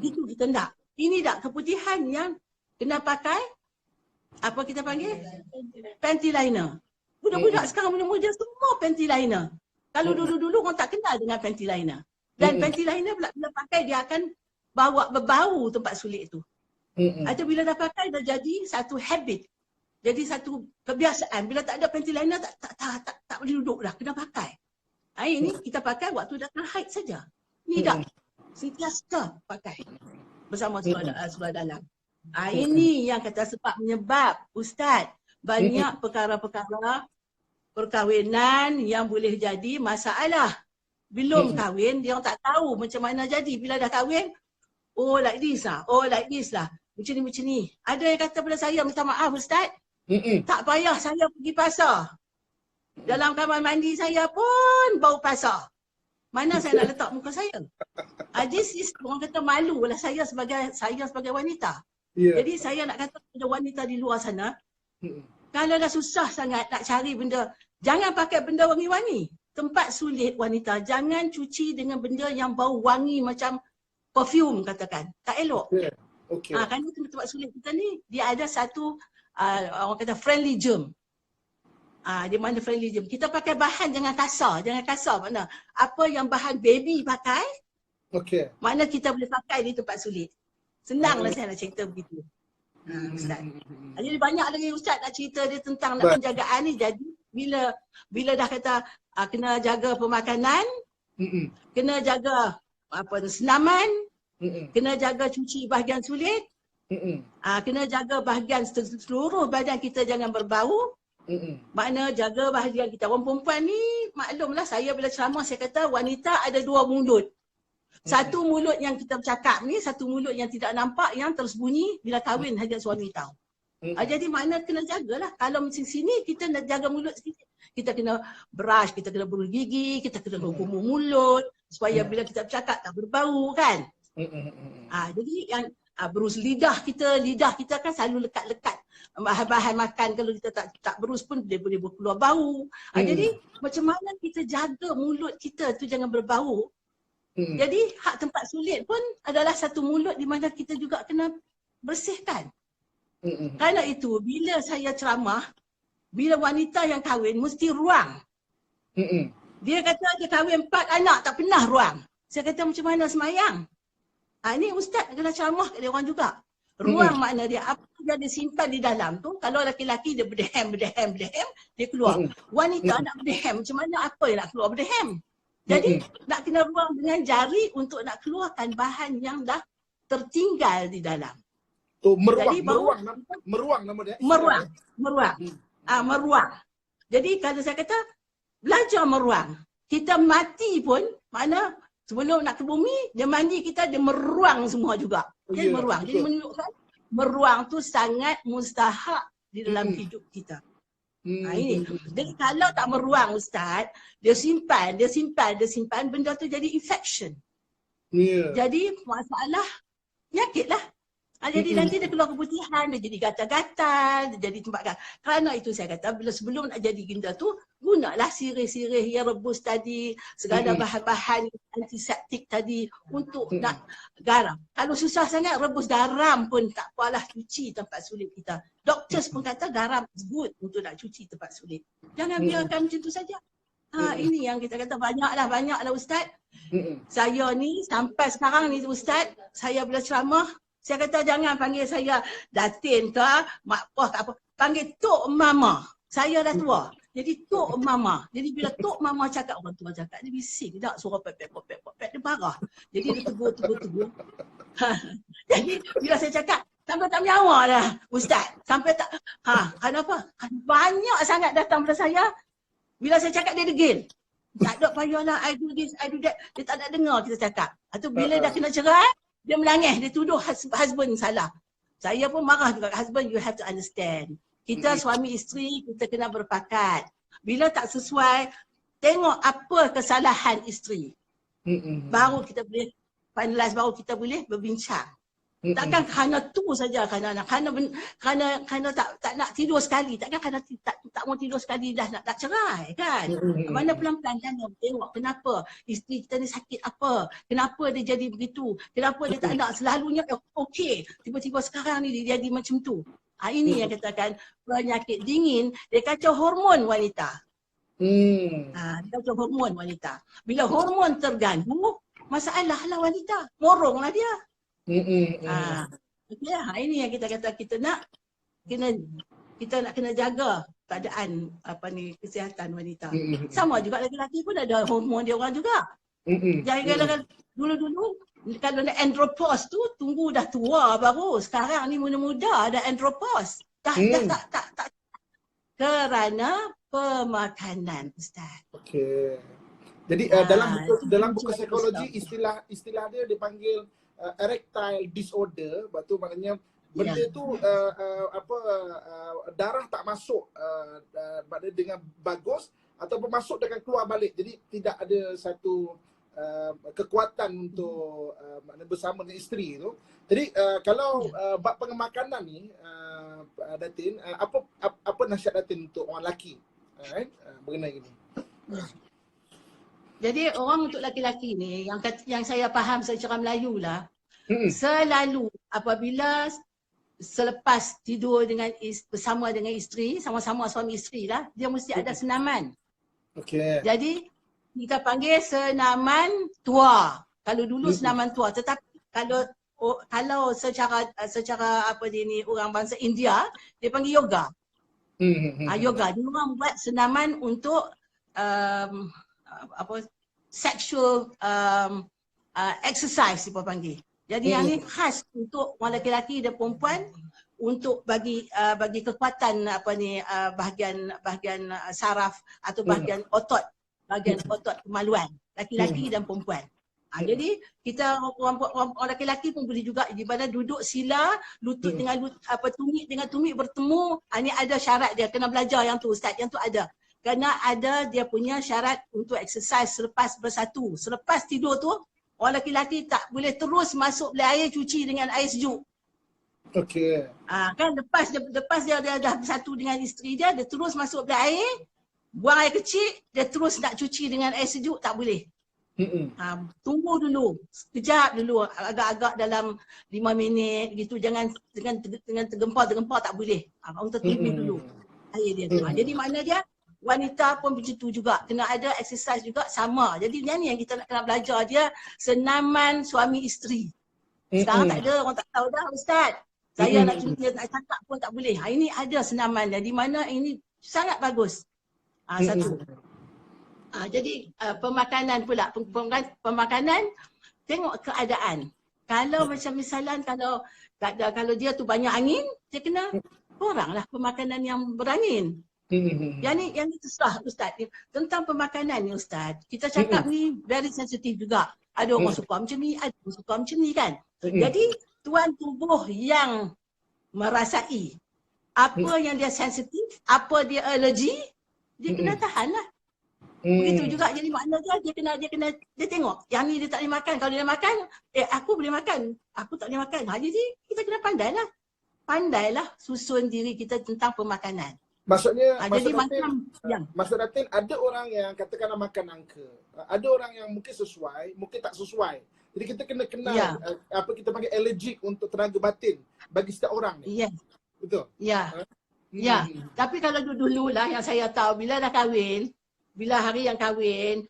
Gitu kita nak. Ini tak keputihan yang kena pakai, apa kita panggil? Panty liner. Budak-budak sekarang muda-muda semua panty liner. Kalau dulu-dulu orang tak kenal dengan panty liner. Dan panty liner pula bila pakai dia akan bawa berbau tempat sulit tu. Atau bila dah pakai dah jadi satu habit. Jadi satu kebiasaan. Bila tak ada panty liner tak boleh duduk dah, kena pakai. Ini kita pakai waktu datang haid saja. Ni dah sentiasa pakai bersama seluar dalam. Ini yang kata sebab menyebab Ustaz banyak perkara-perkara perkahwinan yang boleh jadi masalah. Belum kahwin, dia orang tak tahu macam mana jadi. Bila dah kahwin, oh like this lah, macam ni. Ada yang kata pada saya, minta maaf Ustaz, tak payah saya pergi pasar. Dalam kamar mandi saya pun bau pasar. Mana saya nak letak muka saya? This is, orang kata malu lah saya sebagai wanita. Jadi saya nak kata kepada wanita di luar sana, kalau dah susah sangat nak cari benda, jangan pakai benda wangi-wangi. Tempat sulit wanita, jangan cuci dengan benda yang bau wangi macam perfume katakan. Tak elok. Kerana tempat sulit kita ni, dia ada satu, orang kata friendly germ. Di mana friendly germ. Kita pakai bahan jangan kasar mana. Apa yang bahan baby pakai, mana kita boleh pakai di tempat sulit. Senanglah saya nak cerita begitu. Ustaz. Jadi banyak lagi Ustaz nak cerita dia tentang nak penjagaan ni. Jadi bila dah kata kena jaga pemakanan, kena jaga senaman, kena jaga cuci bahagian sulit, kena jaga bahagian seluruh badan kita jangan berbau. Makna jaga bahagian kita. Orang perempuan ni maklumlah, saya bila ceramah saya kata wanita ada 2 mulut. Satu mulut yang kita bercakap ni, satu mulut yang tidak nampak, yang tersembunyi bila kahwin hanya suami tahu. Jadi makna kena jagalah. Kalau macam sini kita nak jaga mulut sikit. Kita kena brush, kita kena berus gigi, kita kena gumur mulut supaya bila kita bercakap tak berbau kan. Jadi yang berus lidah kita kan selalu lekat-lekat. Bahan-bahan makan kalau kita tak berus pun dia boleh keluar bau. Jadi macam mana kita jaga mulut kita tu jangan berbau. Jadi hak tempat sulit pun adalah satu mulut di mana kita juga kena bersihkan. Kerana itu bila saya ceramah, bila wanita yang kahwin mesti ruang. Dia kata dia kahwin 4 anak tak pernah ruang. Saya kata macam mana semayang? Ini ustaz kena ceramah kat dia orang juga. Ruang makna dia apa yang dia simpan di dalam tu. Kalau laki-laki dia berdehem, dia keluar. Wanita nak berdehem, macam mana apa yang nak keluar berdehem? Jadi nak kena ruang dengan jari untuk nak keluarkan bahan yang dah tertinggal di dalam. Meruang nama dia. Meruang. Jadi kalau saya kata belajar meruang. Kita mati pun mana sebelum nak ke bumi, dia mandi kita, dia meruang semua juga. Dia meruang. Jadi menunjukkan meruang tu sangat mustahak di dalam hidup kita. Ini. Jadi kalau tak meruang ustaz, dia simpan, benda tu jadi infection. Jadi masalah penyakit lah. Jadi nanti dia keluar keputihan, dia jadi gatal-gatal, dia jadi tempat. Kerana itu saya kata, bila sebelum nak jadi benda tu, gunalah sirih-sirih yang rebus tadi, segala bahan-bahan antiseptik tadi untuk nak garam. Kalau susah sangat, rebus garam pun tak apalah cuci tempat sulit kita. Doktor pun kata garam is good untuk nak cuci tempat sulit. Jangan biarkan macam tu saja. Ini yang kita kata banyaklah ustaz. Saya ni sampai sekarang ni ustaz, saya bila ceramah, saya kata jangan panggil saya Datin ke, Mak Poh ke apa. Panggil Tok Mama. Saya dah tua. Jadi Tok Mama. Jadi bila Tok Mama cakap, orang tua cakap, dia bising. Tak suara pepek, dia marah. Jadi dia tegur. Jadi bila saya cakap, sampai tak menyawa dah ustaz. Sampai tak, kenapa? Banyak sangat datang pada saya. Bila saya cakap dia degil. Tak ada payahlah, I do this, I do that. Dia tak nak dengar kita cakap. Atau bila dah kena cerai, dia menangis, dia tuduh husband salah. Saya pun marah juga, husband you have to understand. Kita suami isteri, kita kena berpakat. Bila tak sesuai, tengok apa kesalahan isteri. Baru kita boleh finalize, baru kita boleh berbincang. Takkan kerana tu saja, kerana tak nak tidur sekali. Takkan kerana tak mau tidur sekali dah nak cerai kan. Mana pelan-pelan kan tengok kenapa isteri kita ni sakit apa. Kenapa dia jadi begitu. Kenapa dia tak nak selalunya okey. Tiba-tiba sekarang ni dia jadi macam tu. Ini yang katakan penyakit dingin. Dia kacau hormon wanita. Dia kacau hormon wanita. Bila hormon terganggu, masalahlah wanita. Moronglah dia. Ini yang kita kata kita nak kena jaga keadaan kesihatan wanita. Sama juga lelaki pun ada hormon dia orang juga. Jangan dulu kalau ada andropause tu tunggu dah tua baru. Sekarang ni muda-muda ada andropause. Tak kerana pemakanan ustaz. Okey. Jadi dalam buku psikologi istilah dia dipanggil erectile disorder, batu maknanya benda tu darah tak masuk dengan bagus ataupun masuk dengan keluar balik. Jadi tidak ada satu kekuatan untuk bersama dengan isteri tu. Jadi kalau bab pemakanan ni Datin, apa nasihat Datin untuk orang lelaki mengenai ini? Jadi orang untuk laki-laki ni yang saya faham secara Melayu lah, selalu apabila selepas tidur bersama dengan isteri, sama-sama suami isteri lah, dia mesti ada senaman. Jadi kita panggil senaman tua. Kalau dulu senaman tua, tetapi kalau secara orang bangsa India, dia panggil yoga. Yoga, dia orang buat senaman untuk sexual exercise dia panggil. Jadi yang ni khas untuk orang lelaki dan perempuan untuk bagi kekuatan bahagian saraf atau bahagian otot kemaluan laki-laki dan perempuan. Jadi kita orang lelaki pun boleh juga di mana duduk sila, lutut dengan tumit dengan tumit bertemu. Ini ada syarat dia, kena belajar yang tu Ustaz, yang tu ada. Kerana ada dia punya syarat untuk exercise selepas bersatu. Selepas tidur tu, orang lelaki tak boleh terus masuk bilik air cuci dengan air sejuk. Okey. Kan lepas dia dah bersatu dengan isteri dia terus masuk bilik air, buang air kecil, dia terus nak cuci dengan air sejuk, tak boleh. Tunggu dulu, sekejap dulu, agak-agak dalam 5 minit gitu, jangan dengan tergempar tak boleh. Untuk tunggu dulu air dia tu. Jadi makna dia wanita pun begitu juga, kena ada exercise juga sama. Jadi ni yang kita nak kena belajar dia, senaman suami isteri. Sekarang tak ada, orang tak tahu dah Ustaz. Saya nak cakap pun tak boleh. Ini ada senaman dia, di mana ini sangat bagus. Satu. Jadi pemakanan pula, pemakanan tengok keadaan. Kalau macam misalnya kalau dia tu banyak angin, dia kena kuranglah pemakanan yang berangin. Yang ni terserah Ustaz. Tentang pemakanan ni Ustaz, kita cakap ni very sensitif juga. Ada orang suka macam ni, ada orang suka macam ni kan. Jadi tuan tubuh yang merasai apa yang dia sensitif, apa dia alergi, dia kena tahan lah. Begitu juga, jadi makna dia kena tengok yang ni dia tak boleh makan. Kalau dia makan, aku boleh makan, aku tak boleh makan. Jadi kita kena pandailah susun diri kita tentang pemakanan. Maksudnya, maksud Datin, ada orang yang katakanlah makan angka. Ada orang yang mungkin sesuai, mungkin tak sesuai. Jadi kita kena kenal apa kita panggil allergic untuk tenaga batin bagi setiap orang ni. Betul? Ya. Tapi kalau dulu lah yang saya tahu, bila dah kahwin, bila hari yang kahwin,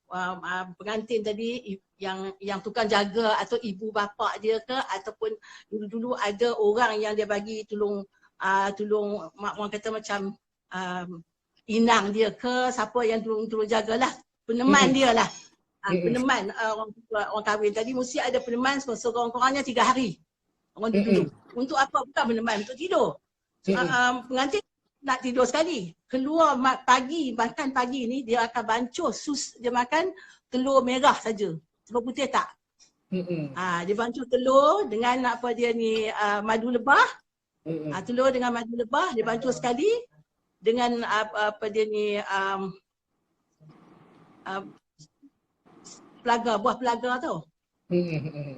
pengantin tadi yang tukang jaga atau ibu bapa dia ke, ataupun dulu ada orang yang dia bagi tolong orang kata macam inang dia ke, siapa yang tolong jagalah, peneman dia lah. Peneman orang kahwin tadi mesti ada peneman sekurang-kurangnya 3 hari. Orang dulu. Untuk apa? Bukan peneman, untuk tidur. Pengantin nak tidur sekali. Keluar makan pagi ni dia akan bancuh dia makan telur merah saja. Telur putih tak. Dia bancuh telur dengan madu lebah. Telur dengan madu lebah dia bancuh sekali dengan buah pelaga tau.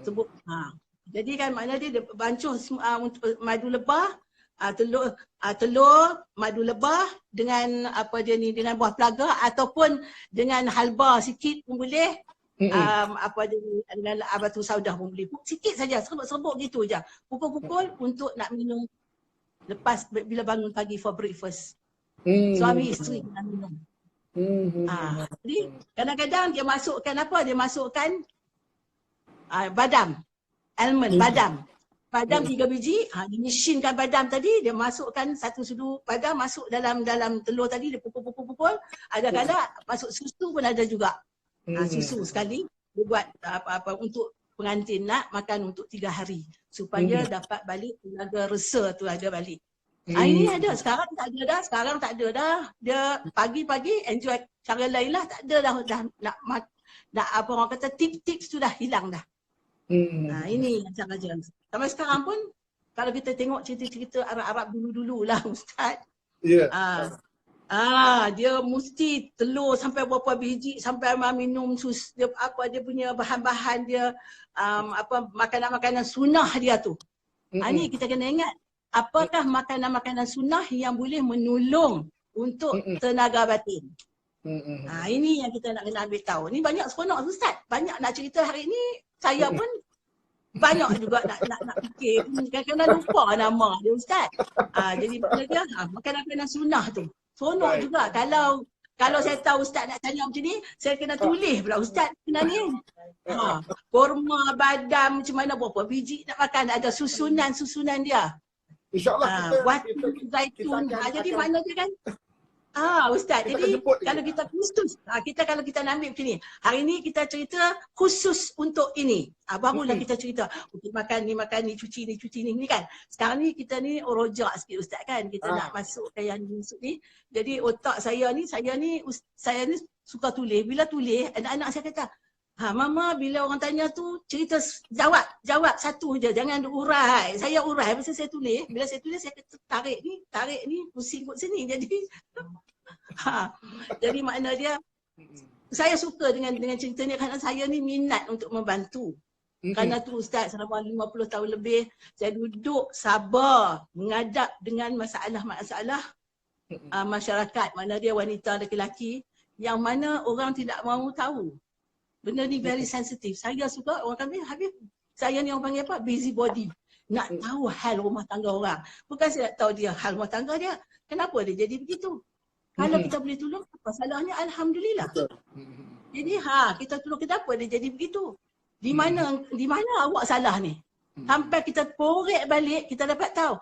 Sebut. Jadi kan makna dia bancuh madu lebah, telur, madu lebah dengan dengan buah pelaga ataupun dengan halba sikit pun boleh. Dengan batu saudah pun boleh. Sikit saja, serbuk-serbuk gitu je. Pukul-pukul untuk nak minum lepas bila bangun pagi for breakfast. Suami isteri kena minum. Jadi kadang-kadang dia masukkan Dia masukkan badam, almond, badam 3 biji. Dia mesinkan badam tadi, dia masukkan 1 sudu badam masuk dalam telur tadi, dia pukul. Ada kala masuk susu pun ada juga. Susu sekali dia buat untuk pengantin nak makan untuk 3 hari supaya dapat balik tenaga resa tu ada balik. Ini ada, sekarang tak ada dah. Sekarang tak ada dah. Dia pagi-pagi enjoy cara lain lah. Tak ada dah nak apa orang kata tips-tips tu dah hilang dah. Ini cara je. Sampai sekarang pun kalau kita tengok cerita-cerita Arab-Arab dulu-dulu lah Ustaz. Dia mesti telur sampai berapa biji sampai minum dia punya bahan-bahan dia makanan-makanan sunnah dia tu. Ni kita kena ingat. Apakah makanan-makanan sunnah yang boleh menolong untuk tenaga batin? Ini yang kita nak kena ambil tahu. Ni banyak seronok Ustaz. Banyak nak cerita hari ni. Saya pun banyak juga nak fikir. Kadang-kadang lupa nama dia Ustaz. Jadi dia makanan-makanan sunnah tu. Seronok juga. Kalau saya tahu Ustaz nak tanya macam ni, saya kena tulis pula Ustaz kena ni. Kurma, badam, macam mana berapa biji nak makan. Ada susunan dia. InsyaAllah zaitun. Jadi mana dia kan Ustaz, Kita akan jadi jemput kalau lagi. kita khusus, kalau kita nak ambil macam ni, hari ni kita cerita khusus untuk ini. Barulah kita cerita, untuk makan ni, cuci ni kan. Sekarang ni kita ni rojak sikit Ustaz kan, kita nak masuk ke yang masuk ni. Jadi otak saya ni suka tulis. Bila tulis, anak-anak saya kata, Mama bila orang tanya tu cerita jawab satu je, jangan urai. Saya urai pasal saya tulis. Bila saya tulis saya kata tarik ni pusing kot sini. Jadi makna dia saya suka dengan cerita ni kerana saya ni minat untuk membantu. Kerana tu Ustaz selama 50 tahun lebih saya duduk sabar menghadap dengan masalah-masalah masyarakat, mana dia wanita lelaki yang mana orang tidak mahu tahu. Benda ni very sensitive. Saya suka orang kata Habib, saya ni orang panggil apa? Busy body. Nak tahu hal rumah tangga orang. Bukan saya nak tahu dia hal rumah tangga dia. Kenapa dia jadi begitu? Kalau kita boleh tolong, apa salahnya? Alhamdulillah. Jadi kita tolong, kenapa dia jadi begitu? Di mana awak salah ni? Sampai kita korek balik, kita dapat tahu.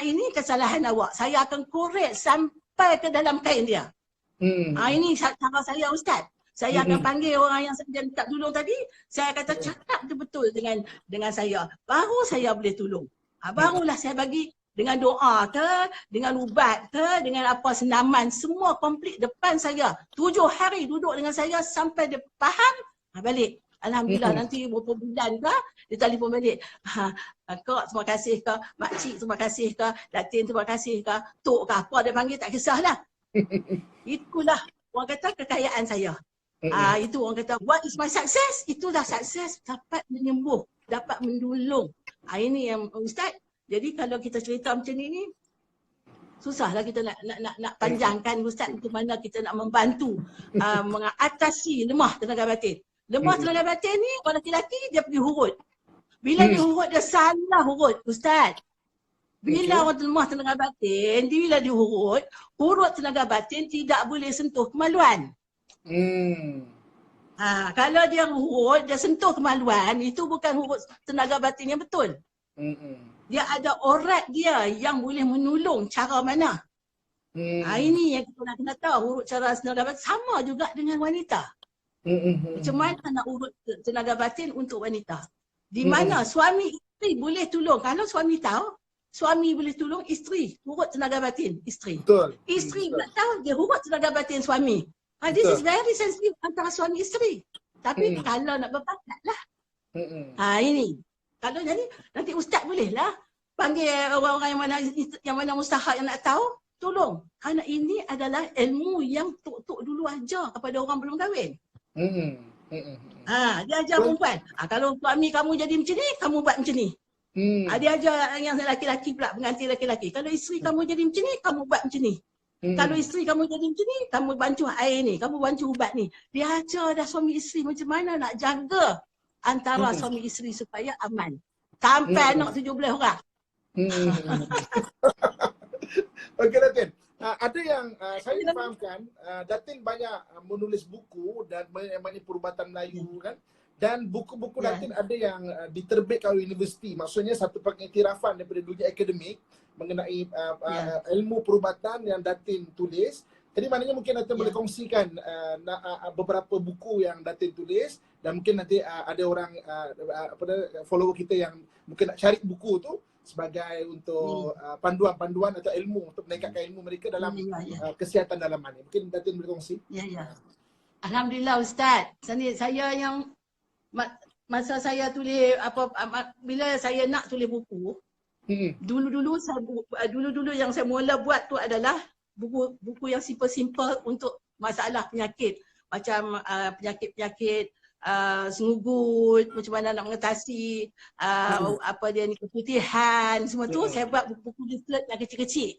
Ini kesalahan awak. Saya akan korek sampai ke dalam kain dia. Ini cara saya Ustaz. Saya akan panggil orang yang saya minta tolong tadi, saya kata cakap betul dengan saya. Baru saya boleh tolong. Barulah saya bagi dengan doa ke, dengan ubat ke, dengan apa senaman, semua komplit depan saya. 7 hari duduk dengan saya sampai dia faham, balik. Alhamdulillah nanti beberapa bulan ke, dia telefon balik. Kak terima kasih ke, makcik terima kasih ke, Datin terima kasih ke, tok ke apa dia panggil tak kisahlah. Itulah orang kata kekayaan saya. Itu orang kata, what is my success? Itulah sukses, dapat menyembuh, dapat menolong. Ini yang Ustaz. Jadi kalau kita cerita macam ni, susahlah kita nak panjangkan Ustaz untuk mana kita nak membantu mengatasi lemah tenaga batin. Lemah tenaga batin ni, orang lelaki dia pergi hurut. Bila dia hurut, dia salah hurut Ustaz. Bila orang lemah tenaga batin, bila dia hurut tenaga batin tidak boleh sentuh kemaluan. Kalau dia hurut, dia sentuh kemaluan, itu bukan hurut tenaga batin yang betul. Dia ada orat dia yang boleh menolong cara mana. Ini yang kita nak kena tahu, hurut cara tenaga batin sama juga dengan wanita. Macam mana nak urut tenaga batin untuk wanita. Di mana suami isteri boleh tolong. Kalau suami tahu, suami boleh tolong isteri urut tenaga batin isteri. Isteri tak tahu, dia urut tenaga batin suami. This is very sensitive antara suami isteri. Tapi kalau nak berpakat lah. Ini. Kalau jadi, nanti Ustaz boleh lah panggil orang-orang yang mana mustahak yang nak tahu, tolong. Kerana ini adalah ilmu yang tok-tok dulu ajar kepada orang belum kahwin. Dia ajar perempuan. Kalau suami kamu jadi macam ni, kamu buat macam ni. Dia ajar yang lelaki-lelaki pula, pengantin lelaki-lelaki. Kalau isteri kamu jadi macam ni, kamu buat macam ni. Kalau isteri kamu jadi macam ni, kamu bantu air ni, kamu bantu ubat ni. Dia ajar dah suami isteri macam mana nak jaga antara suami isteri supaya aman. Sampai anak 17 orang. Okey Datin. Ada yang saya fahamkan, Datin banyak menulis buku dan banyak perubatan Melayu kan. Dan buku-buku Datin ada yang diterbitkan oleh universiti. Maksudnya satu pengiktirafan daripada dunia akademik mengenai ilmu perubatan yang Datin tulis. Jadi maknanya mungkin Datin boleh kongsikan beberapa buku yang Datin tulis dan mungkin nanti ada orang follower kita yang mungkin nak cari buku tu sebagai untuk panduan-panduan atau ilmu untuk meningkatkan ilmu mereka dalam kesihatan dalaman ni. Mungkin Datin boleh kongsi. Alhamdulillah Ustaz. Saya yang masa saya tulis bila saya nak tulis buku, dulu yang saya mula buat tu adalah buku yang simple-simple untuk masalah penyakit, macam penyakit-penyakit sengugut, macam mana nak mengatasi apa dia ni, keputihan, semua tu saya buat buku-buku leaflet yang kecil-kecil.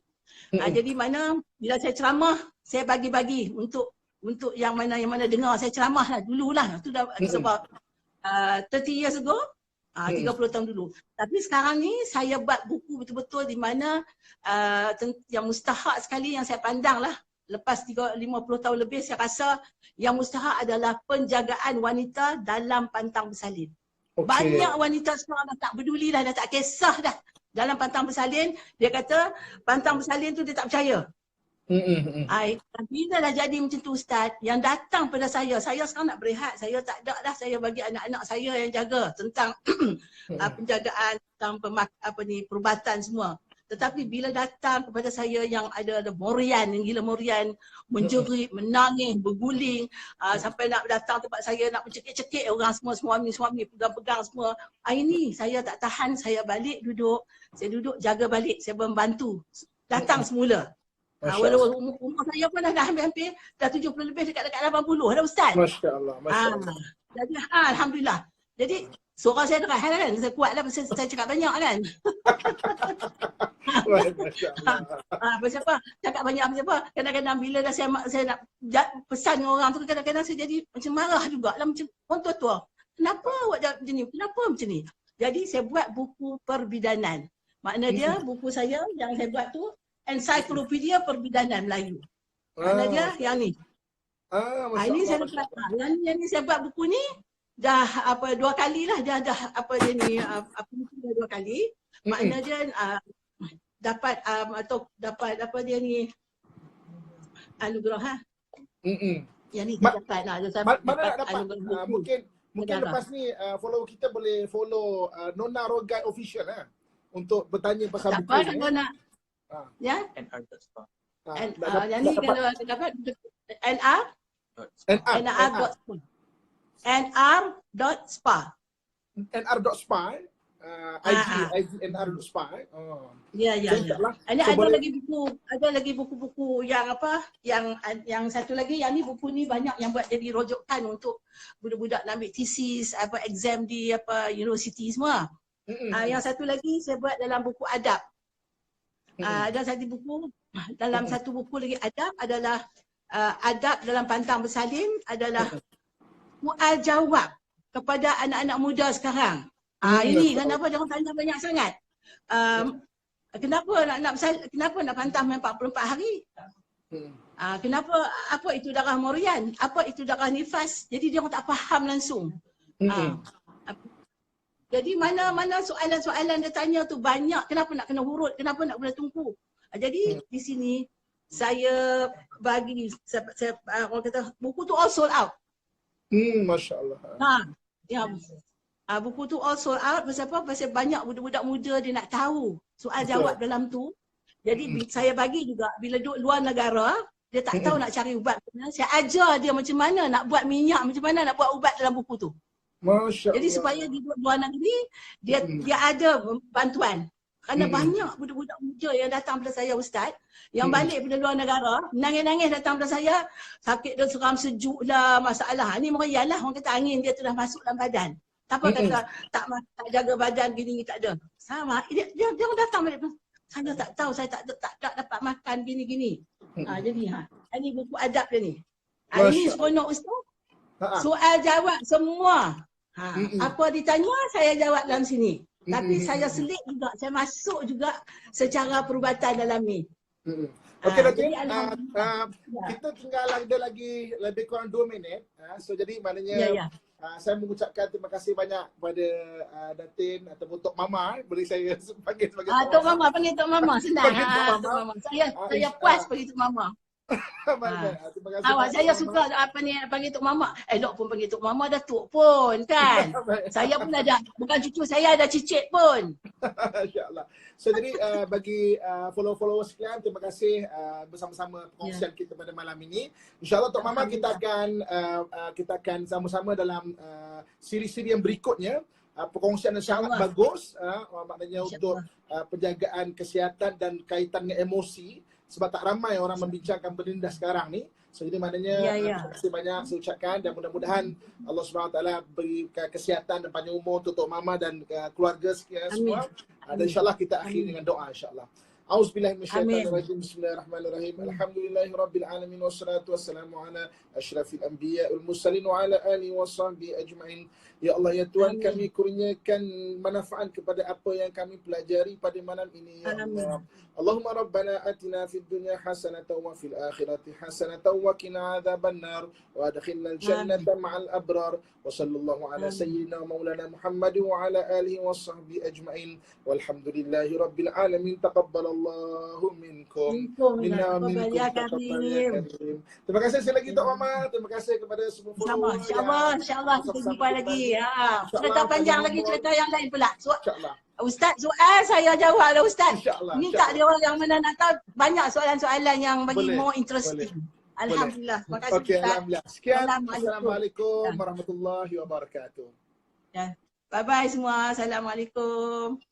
Jadi mana bila saya ceramah, saya bagi-bagi untuk yang mana dengar saya ceramah lah dululah. Tu dah sebab 30 years ago, 30 tahun dulu. Tapi sekarang ni saya buat buku betul-betul di mana yang mustahak sekali yang saya pandang lah. Lepas 50 tahun lebih saya rasa yang mustahak adalah penjagaan wanita dalam pantang bersalin. Banyak wanita sekarang dah tak peduli dah tak kisah dah. Dalam pantang bersalin, dia kata pantang bersalin tu dia tak percaya. Bila dah jadi macam tu Ustaz, yang datang pada saya sekarang nak berehat, saya tak ada dah, saya bagi anak-anak saya yang jaga tentang penjagaan, tentang perubatan semua. Tetapi bila datang kepada saya yang ada morian, yang gila morian, menjerit, menangis, berguling, sampai nak datang tempat saya nak mencekik-cekik orang semua, suami-suami pegang-pegang semua. Ini saya tak tahan, saya balik duduk, saya duduk jaga balik, saya membantu. Datang semula. Walaupun umur saya pun dah hampir dah 70 lebih, dekat-dekat 80 dah Ustaz. Masya Allah, Masya Allah. Jadi Alhamdulillah. Jadi suara saya deras kan, saya kuat lah pasal saya cakap banyak kan. Masya Allah. Pasal apa? Cakap banyak pasal apa? Kadang-kadang bila dah saya nak pesan dengan orang tu, kadang-kadang saya jadi macam marah jugalah, macam orang tua-tua. Kenapa awak macam ni? Kenapa macam ni? Jadi saya buat buku perbidanan. Makna dia buku saya yang saya buat tu ensiklopedia perbidanan Melayu. Makna dia yang ni. Ini saya dapat. Yang ni saya buat buku ni dah 2 kali lah, dah dah 2 kali. Makna dia dapat atau dapat apa dia ni anugerah Yang ni dapat mana nak dapat mungkin lepas ni follow kita boleh follow Nona Rogai official untuk bertanya pasal buku ni. Kalau nak ya yang ni kalau dapat nr.spa IG nr.spa. Ya. Ini ada lagi buku-buku yang yang satu lagi, yang ni buku ni banyak yang buat jadi rojokan untuk budak-budak nak ambil thesis, exam di universiti semua. Yang satu lagi saya buat dalam buku adab. Ada satu buku lagi adab adalah adab dalam pantang bersalin, adalah soal jawab kepada anak-anak muda sekarang. Ini kenapa jangan tanya banyak sangat. Kenapa nak pantang main 44 hari? Kenapa, apa itu darah morian? Apa itu darah nifas? Jadi dia orang tak faham langsung. Jadi mana soalan-soalan dia tanya tu banyak, kenapa nak kena hurut, kenapa nak kena tungku. Jadi di sini saya bagi orang kata buku tu all sold out. Masya Allah. Buku tu all sold out. Pasal apa? Pasal banyak budak-budak muda dia nak tahu soal jawab dalam tu. Jadi saya bagi juga bila duduk luar negara, dia tak tahu nak cari ubat. Saya ajar dia macam mana nak buat minyak, macam mana nak buat ubat dalam buku tu. Masya Jadi Allah. supaya di luar negeri dia ada bantuan. Kerana banyak budak-budak muda yang datang pada saya Ustaz, yang balik pada luar negara, nangis-nangis datang pada saya, sakit dia seram, sejuk lah, masalah. Ni meriah lah, orang kata angin dia tu dah masuk dalam badan. Tak apa kata tak jaga badan gini tak ada. Sama, dia datang balik. Saya tak tahu, saya tak dapat makan gini-gini. Jadi ini buku adab dia ni. Ini seronok Ustaz. Soal jawab semua. Apa ditanya saya jawab dalam sini. Tapi saya selit juga, saya masuk juga secara perubatan dalam ni. Okey Datin, kita tinggal ada lagi lebih kurang 2 minit. So jadi maknanya saya mengucapkan terima kasih banyak kepada Datin ataupun Tok Mama. Boleh saya panggil sebagai Tok Mama, panggil Tok Mama. Senang. Tok Mama. Saya puas panggil Tok Mama. Terima kasih. Awak saya suka panggil Tok Mama. Dok pun panggil Tok Mama, dah tok pun kan. Saya pun ada, bukan cucu saya ada cicit pun. Insya-Allah. So jadi bagi follow-follower sekalian, terima kasih bersama-sama perkongsian kita pada malam ini. Insya-Allah Tok Mama kita akan sama-sama dalam siri-siri yang berikutnya. Perkongsian yang sangat bagus, maknanya untuk penjagaan kesihatan dan kaitan dengan emosi. Sebab tak ramai orang membincangkan benda sekarang ni. So jadi maknanya terima kasih banyak saya ucapkan, dan mudah-mudahan Allah SWT beri kesihatan dan panjang umur untuk Tok Mama dan keluarga semua. Dan insyaAllah kita akhiri dengan doa insyaAllah. A'udzubillahi minasyaitonirrajim. Bismillahirrahmanirrahim. Alhamdulillahirabbil alamin wassalatu wassalamu ala asyrafil anbiya wal mursalin wa ala alihi washabbihi ajmain. Ya Allah ya Tuhan, kami kurniakan manfaat kepada apa yang kami pelajari pada malam ini ya Allah. Allahumma rabbana atina fid dunya hasanatan wa fil akhirati hasanatan wa qina adzabannar wa adkhilnal jannata ma'al abrar wa sallallahu ala sayyidina maulana Muhammad wa ala alihi washabbihi ajmain walhamdulillahi rabbil alamin. Taqabbalallahu taqabbalallahu minkum. Minkum Minna wa minkum ya taqabbal ya Karim. karim. Terima kasih sekali lagi Tok Mama. Terima kasih kepada semua follower InsyaAllah kita jumpa lagi. Cerita panjang lagi, cerita yang lain pula. InsyaAllah. Ustaz soal saya jawab lah Ustaz. InsyaAllah. Minta dia orang yang mana nak tahu banyak soalan-soalan yang bagi Boleh, more interesting. Alhamdulillah. Terima kasih Okey, Ustaz. alhamdulillah. Sekian. Assalamualaikum. Assalamualaikum warahmatullahi wabarakatuh. Bye bye semua. Assalamualaikum.